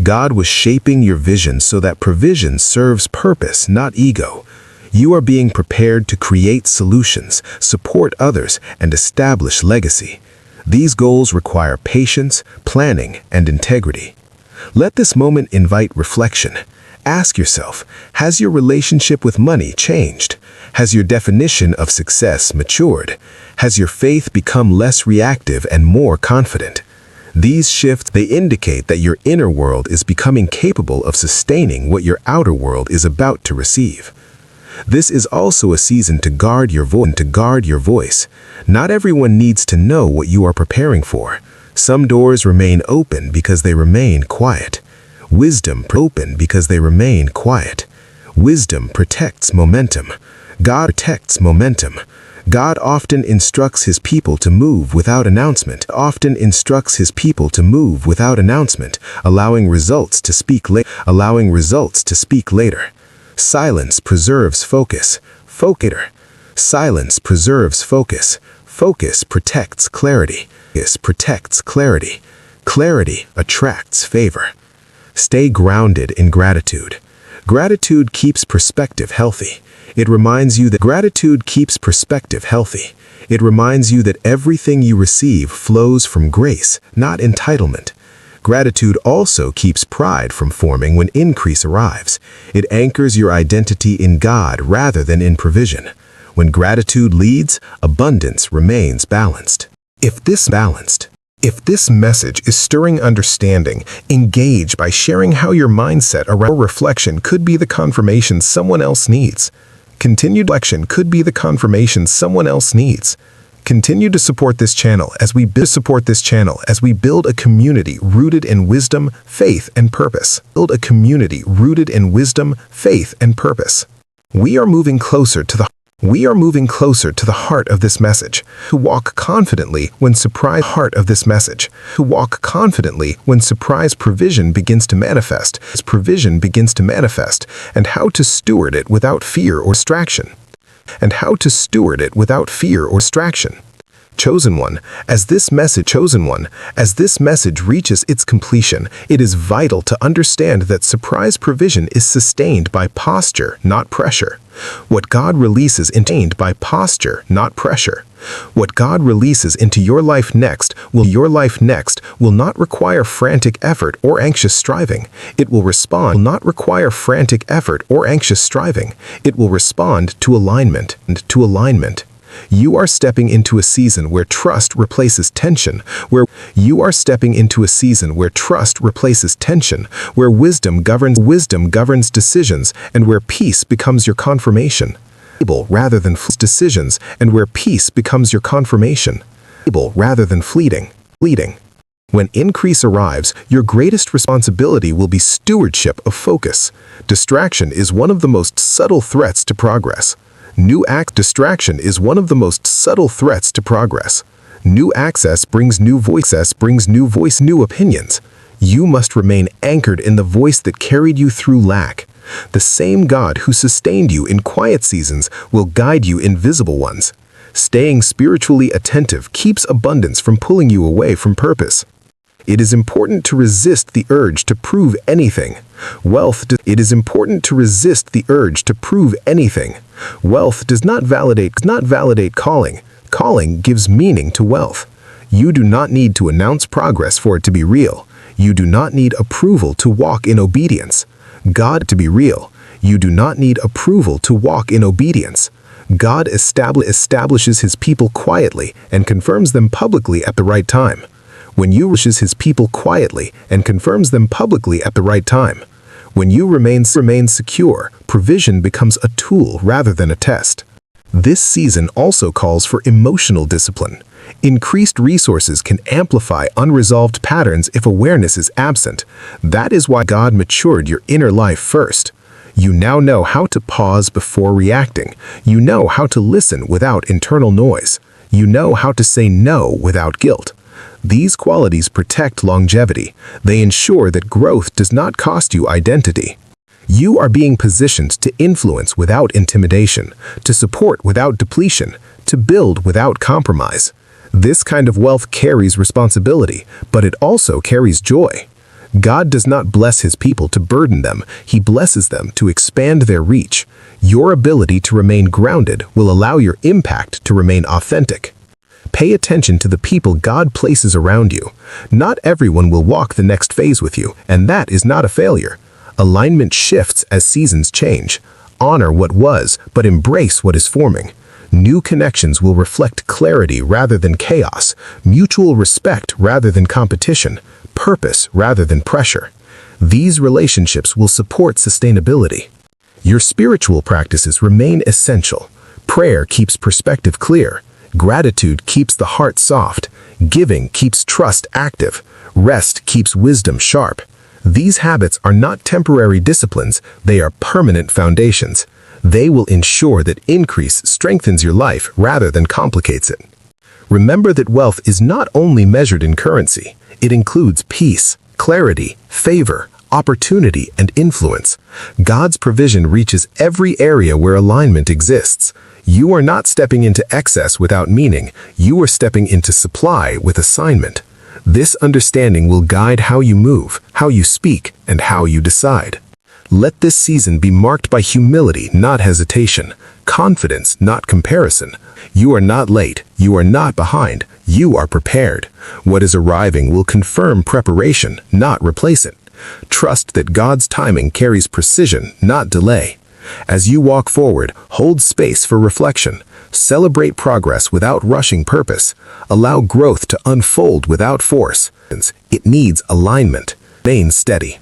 S1: God was shaping your vision so that provision serves purpose, not ego. You are being prepared to create solutions, support others, and establish legacy. These goals require patience, planning, and integrity. Let this moment invite reflection. Ask yourself, has your relationship with money changed? Has your definition of success matured? Has your faith become less reactive and more confident? These shifts, they indicate that your inner world is becoming capable of sustaining what your outer world is about to receive. This is also a season to guard your voice. Not everyone needs to know what you are preparing for. Some doors remain open because they remain quiet. Wisdom open because they remain quiet. Wisdom protects momentum. God protects momentum. God often instructs His people to move without announcement. Allowing results to speak later. Silence preserves focus. Silence preserves focus. Focus protects clarity. Clarity attracts favor. Stay grounded in gratitude. Gratitude keeps perspective healthy. It reminds you that everything you receive flows from grace, not entitlement. Gratitude also keeps pride from forming when increase arrives. It anchors your identity in God rather than in provision. When gratitude leads, abundance remains balanced. If this balanced, If this message is stirring understanding, engage by sharing how your mindset around reflection could be the confirmation someone else needs. Continued reflection could be the confirmation someone else needs. Continue to support this channel as we build a community rooted in wisdom, faith, and purpose. Build a community rooted in wisdom, faith, and purpose. We are moving closer to the heart of this message. To walk confidently when surprise provision begins to manifest. And how to steward it without fear or distraction. Chosen one, as this message reaches its completion, it is vital to understand that surprise provision is sustained by posture, not pressure. What God releases into your life next will not require frantic effort or anxious striving. It will respond to alignment. You are stepping into a season where trust replaces tension, where wisdom governs decisions, and where peace becomes your confirmation. Rather than fleeting. When increase arrives, your greatest responsibility will be stewardship of focus. Distraction is one of the most subtle threats to progress. New access brings new voice, new opinions. You must remain anchored in the voice that carried you through lack. The same God who sustained you in quiet seasons will guide you in visible ones. Staying spiritually attentive keeps abundance from pulling you away from purpose. It is important to resist the urge to prove anything. Wealth does not validate calling. Calling gives meaning to wealth. You do not need to announce progress for it to be real. You do not need approval to walk in obedience. God establishes his people quietly and confirms them publicly at the right time. When you remain secure, provision becomes a tool rather than a test. This season also calls for emotional discipline. Increased resources can amplify unresolved patterns if awareness is absent. That is why God matured your inner life first. You now know how to pause before reacting. You know how to listen without internal noise. You know how to say no without guilt. These qualities protect longevity. They ensure that growth does not cost you identity. You are being positioned to influence without intimidation, to support without depletion, to build without compromise. This kind of wealth carries responsibility, but it also carries joy. God does not bless his people to burden them. He blesses them to expand their reach. Your ability to remain grounded will allow your impact to remain authentic. Pay attention to the people God places around you. Not everyone will walk the next phase with you, and that is not a failure. Alignment shifts as seasons change. Honor what was, but embrace what is forming. New connections will reflect clarity rather than chaos, mutual respect rather than competition, purpose rather than pressure. These relationships will support sustainability. Your spiritual practices remain essential. Prayer keeps perspective clear. Gratitude keeps the heart soft. Giving keeps trust active. Rest keeps wisdom sharp. These habits are not temporary disciplines, they are permanent foundations. They will ensure that increase strengthens your life rather than complicates it. Remember that wealth is not only measured in currency, it includes peace, clarity, favor, opportunity, and influence. God's provision reaches every area where alignment exists. You are not stepping into excess without meaning, you are stepping into supply with assignment. This understanding will guide how you move, how you speak, and how you decide. Let this season be marked by humility, not hesitation, confidence, not comparison. You are not late, you are not behind, you are prepared. What is arriving will confirm preparation, not replace it. Trust that God's timing carries precision, not delay.
S3: As you walk forward, hold space for reflection. Celebrate progress without rushing purpose. Allow growth to unfold without force. It needs alignment. Remain steady.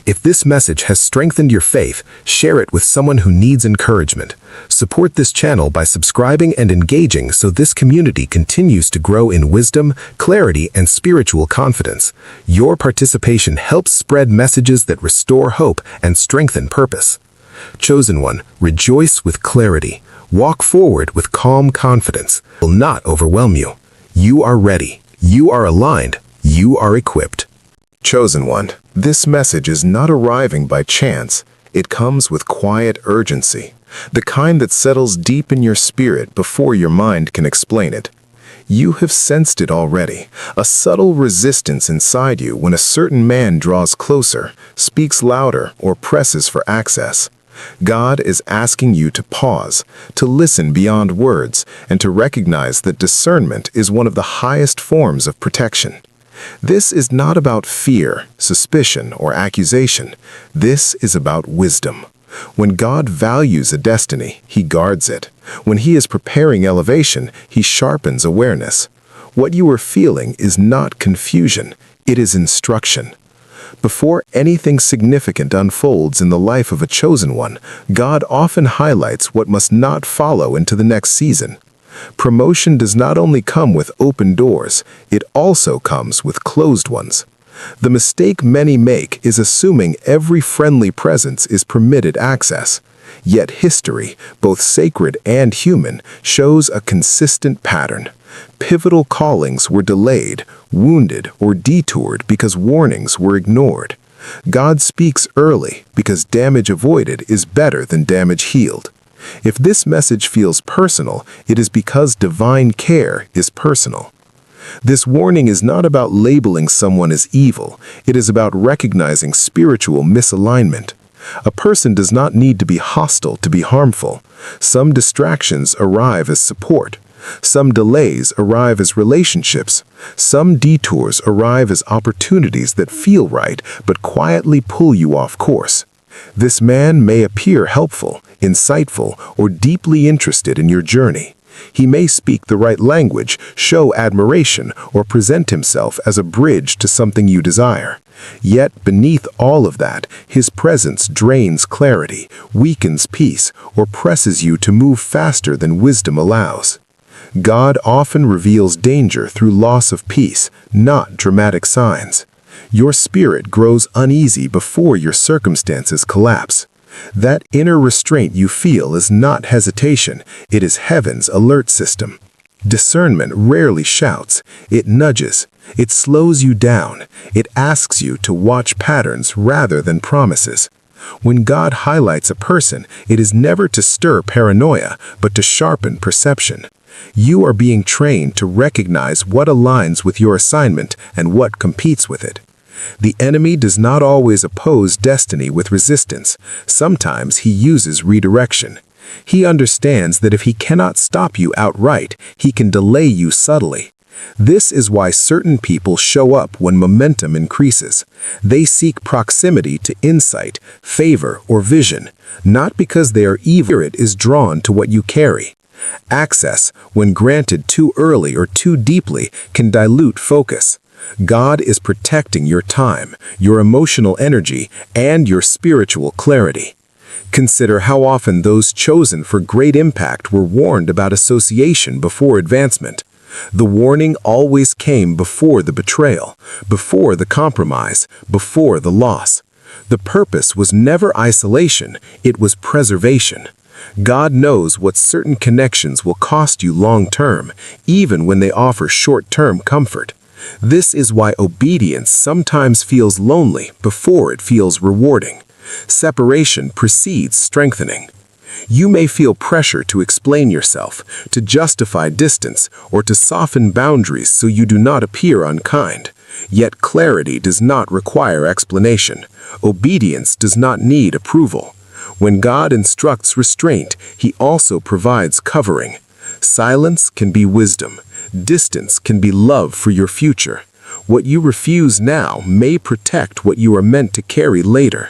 S3: If this message has strengthened your faith, share it with someone who needs encouragement. Support this channel by subscribing and engaging so this community continues to grow in wisdom, clarity, and spiritual confidence. Your participation helps spread messages that restore hope and strengthen purpose. Chosen one, rejoice with clarity. Walk forward with calm confidence. It will not overwhelm you. You are ready. You are aligned. You are equipped.
S2: Chosen one, this message is not arriving by chance. It comes with quiet urgency, the kind that settles deep in your spirit before your mind can explain it. You have sensed it already, a subtle resistance inside you when a certain man draws closer, speaks louder, or presses for access. God is asking you to pause, to listen beyond words, and to recognize that discernment is one of the highest forms of protection. This is not about fear, suspicion, or accusation. This is about wisdom. When God values a destiny, He guards it. When He is preparing elevation, He sharpens awareness. What you are feeling is not confusion, it is instruction. Before anything significant unfolds in the life of a chosen one, God often highlights what must not follow into the next season. Promotion does not only come with open doors, it also comes with closed ones. The mistake many make is assuming every friendly presence is permitted access. Yet history, both sacred and human, shows a consistent pattern. Pivotal callings were delayed, wounded, or detoured because warnings were ignored. God speaks early because damage avoided is better than damage healed. If this message feels personal, it is because divine care is personal. This warning is not about labeling someone as evil. It is about recognizing spiritual misalignment. A person does not need to be hostile to be harmful. Some distractions arrive as support. Some delays arrive as relationships. Some detours arrive as opportunities that feel right but quietly pull you off course. This man may appear helpful, insightful, or deeply interested in your journey. He may speak the right language, show admiration, or present himself as a bridge to something you desire. Yet beneath all of that, his presence drains clarity, weakens peace, or presses you to move faster than wisdom allows. God often reveals danger through loss of peace, not dramatic signs. Your spirit grows uneasy before your circumstances collapse. That inner restraint you feel is not hesitation, it is heaven's alert system. Discernment rarely shouts, it nudges, it slows you down, it asks you to watch patterns rather than promises. When God highlights a person, it is never to stir paranoia, but to sharpen perception. You are being trained to recognize what aligns with your assignment and what competes with it. The enemy does not always oppose destiny with resistance. Sometimes he uses redirection. He understands that if he cannot stop you outright, he can delay you subtly. This is why certain people show up when momentum increases. They seek proximity to insight, favor, or vision, not because they are evil. Spirit is drawn to what you carry. Access, when granted too early or too deeply, can dilute focus. God is protecting your time, your emotional energy, and your spiritual clarity. Consider how often those chosen for great impact were warned about association before advancement. The warning always came before the betrayal, before the compromise, before the loss. The purpose was never isolation, it was preservation. God knows what certain connections will cost you long-term, even when they offer short-term comfort. This is why obedience sometimes feels lonely before it feels rewarding. Separation precedes strengthening. You may feel pressure to explain yourself, to justify distance, or to soften boundaries so you do not appear unkind. Yet clarity does not require explanation. Obedience does not need approval. When God instructs restraint, He also provides covering. Silence can be wisdom. Distance can be love for your future. What you refuse now may protect what you are meant to carry later.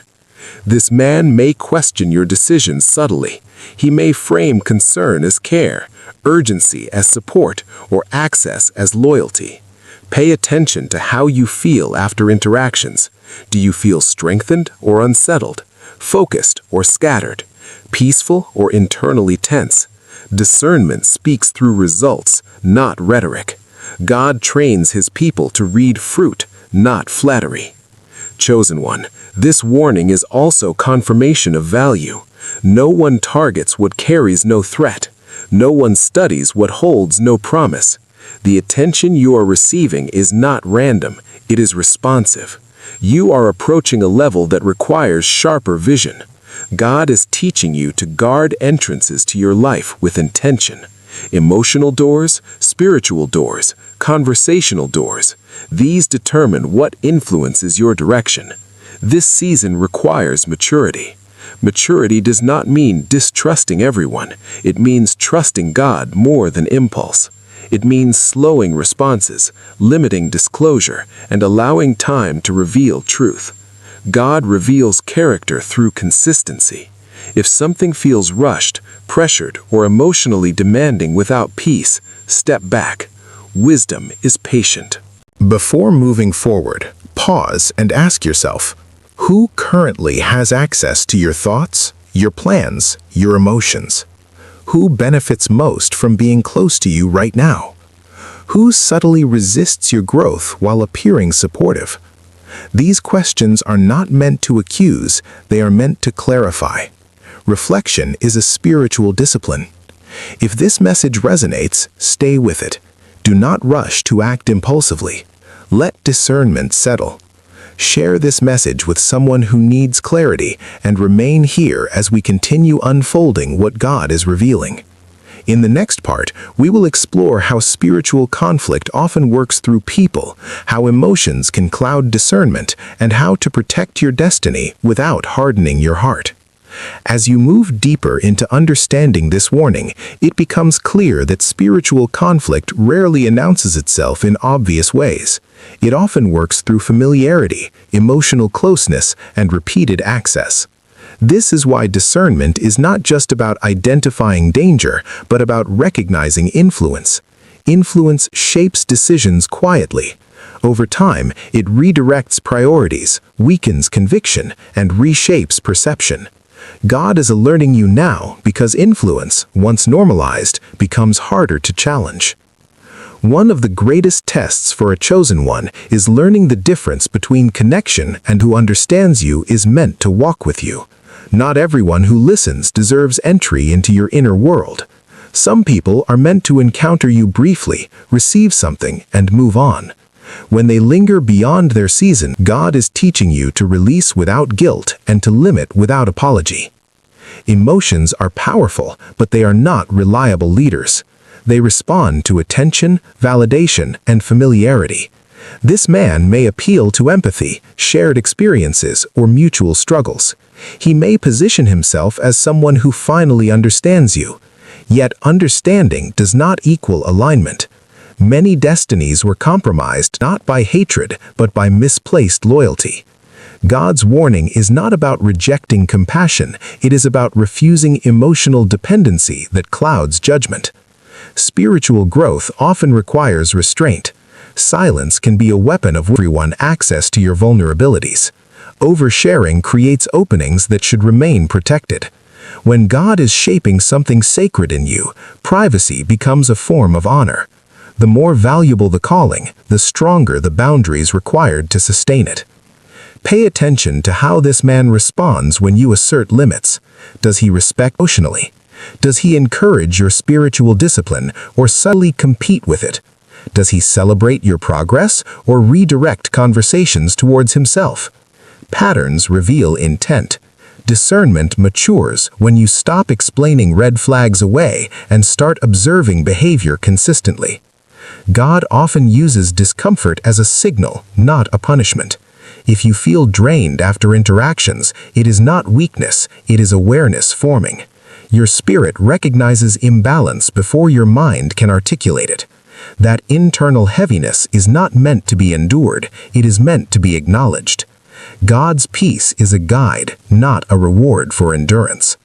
S2: This man may question your decisions subtly. He may frame concern as care, urgency as support, or access as loyalty. Pay attention to how you feel after interactions. Do you feel strengthened or unsettled, focused or scattered, peaceful or internally tense? Discernment speaks through results, not rhetoric. God trains his people to read fruit, not flattery. Chosen one, this warning is also confirmation of value. No one targets what carries no threat. No one studies what holds no promise. The attention you are receiving is not random, it is responsive. You are approaching a level that requires sharper vision. God is teaching you to guard entrances to your life with intention. Emotional doors, spiritual doors, conversational doors. These determine what influences your direction. This season requires maturity. Maturity does not mean distrusting everyone. It means trusting God more than impulse. It means slowing responses, limiting disclosure, and allowing time to reveal truth. God reveals character through consistency. If something feels rushed, pressured, or emotionally demanding without peace, step back. Wisdom is patient.
S1: Before moving forward, pause and ask yourself, who currently has access to your thoughts, your plans, your emotions? Who benefits most from being close to you right now? Who subtly resists your growth while appearing supportive? These questions are not meant to accuse, they are meant to clarify. Reflection is a spiritual discipline. If this message resonates, stay with it. Do not rush to act impulsively. Let discernment settle. Share this message with someone who needs clarity and remain here as we continue unfolding what God is revealing. In the next part, we will explore how spiritual conflict often works through people, how emotions can cloud discernment, and how to protect your destiny without hardening your heart. As you move deeper into understanding this warning, it becomes clear that spiritual conflict rarely announces itself in obvious ways. It often works through familiarity, emotional closeness, and repeated access. This is why discernment is not just about identifying danger, but about recognizing influence. Influence shapes decisions quietly. Over time, it redirects priorities, weakens conviction, and reshapes perception. God is alerting you now because influence, once normalized, becomes harder to challenge. One of the greatest tests for a chosen one is learning the difference between connection and who understands you is meant to walk with you. Not everyone who listens deserves entry into your inner world. Some people are meant to encounter you briefly, receive something, and move on. When they linger beyond their season, God is teaching you to release without guilt and to limit without apology. Emotions are powerful, but they are not reliable leaders. They respond to attention, validation, and familiarity. This man may appeal to empathy, shared experiences, or mutual struggles. He may position himself as someone who finally understands you. Yet understanding does not equal alignment. Many destinies were compromised not by hatred, but by misplaced loyalty. God's warning is not about rejecting compassion, it is about refusing emotional dependency that clouds judgment. Spiritual growth often requires restraint. Silence can be a weapon of everyone access to your vulnerabilities. Oversharing creates openings that should remain protected. When God is shaping something sacred in you, privacy becomes a form of honor. The more valuable the calling, the stronger the boundaries required to sustain it. Pay attention to how this man responds when you assert limits. Does he respect emotionally? Does he encourage your spiritual discipline or subtly compete with it? Does he celebrate your progress or redirect conversations towards himself? Patterns reveal intent. Discernment matures when you stop explaining red flags away and start observing behavior consistently. God often uses discomfort as a signal, not a punishment. If you feel drained after interactions, it is not weakness, it is awareness forming. Your spirit recognizes imbalance before your mind can articulate it. That internal heaviness is not meant to be endured, it is meant to be acknowledged.
S3: God's peace is a guide, not a reward for endurance.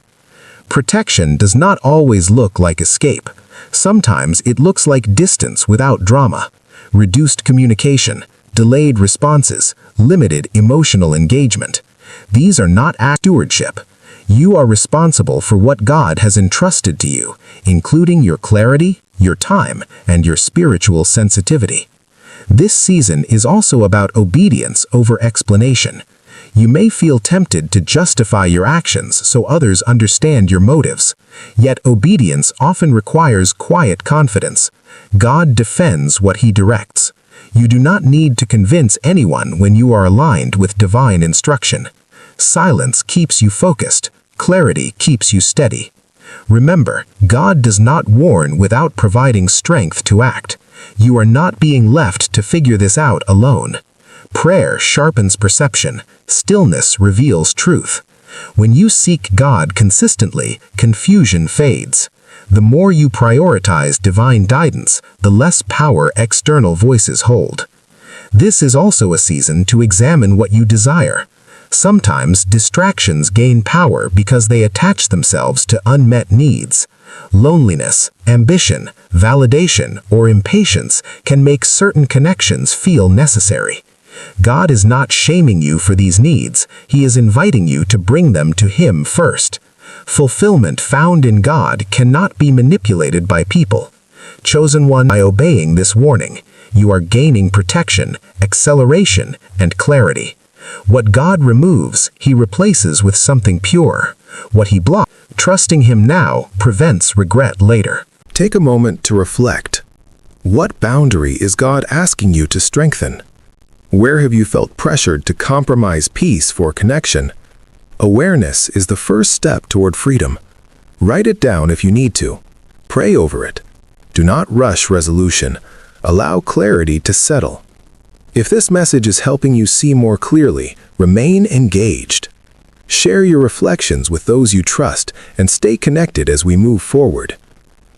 S3: Protection does not always look like escape. Sometimes it looks like distance without drama, reduced communication, delayed responses, limited emotional engagement. These are not stewardship. You are responsible for what God has entrusted to you, including your clarity, your time, and your spiritual sensitivity. This season is also about obedience over explanation. You may feel tempted to justify your actions so others understand your motives. Yet obedience often requires quiet confidence. God defends what He directs. You do not need to convince anyone when you are aligned with divine instruction. Silence keeps you focused. Clarity keeps you steady. Remember, God does not warn without providing strength to act. You are not being left to figure this out alone. Prayer sharpens perception. Stillness reveals truth. When you seek God consistently, confusion fades. The more you prioritize divine guidance, the less power external voices hold. This is also a season to examine what you desire. Sometimes distractions gain power because they attach themselves to unmet needs. Loneliness, ambition, validation, or impatience can make certain connections feel necessary. God is not shaming you for these needs. He is inviting you to bring them to Him first. Fulfillment found in God cannot be manipulated by people. Chosen one, by obeying this warning, you are gaining protection, acceleration, and clarity. What God removes, He replaces with something pure. What He blocks, trusting Him now prevents regret later.
S1: Take a moment to reflect. What boundary is God asking you to strengthen? Where have you felt pressured to compromise peace for connection? Awareness is the first step toward freedom. Write it down if you need to. Pray over it. Do not rush resolution. Allow clarity to settle. If this message is helping you see more clearly, remain engaged. Share your reflections with those you trust and stay connected as we move forward.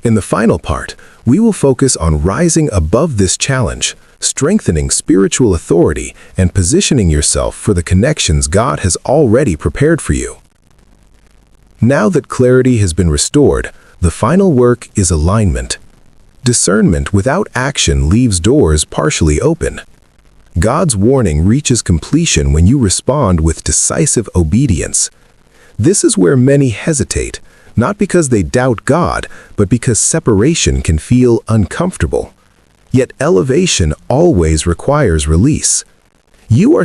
S1: In the final part, we will focus on rising above this challenge, strengthening spiritual authority, and positioning yourself for the connections God has already prepared for you. Now that clarity has been restored, the final work is alignment. Discernment without action leaves doors partially open. God's warning reaches completion when you respond with decisive obedience. This is where many hesitate, not because they doubt God, but because separation can feel uncomfortable. Yet elevation always requires release. You are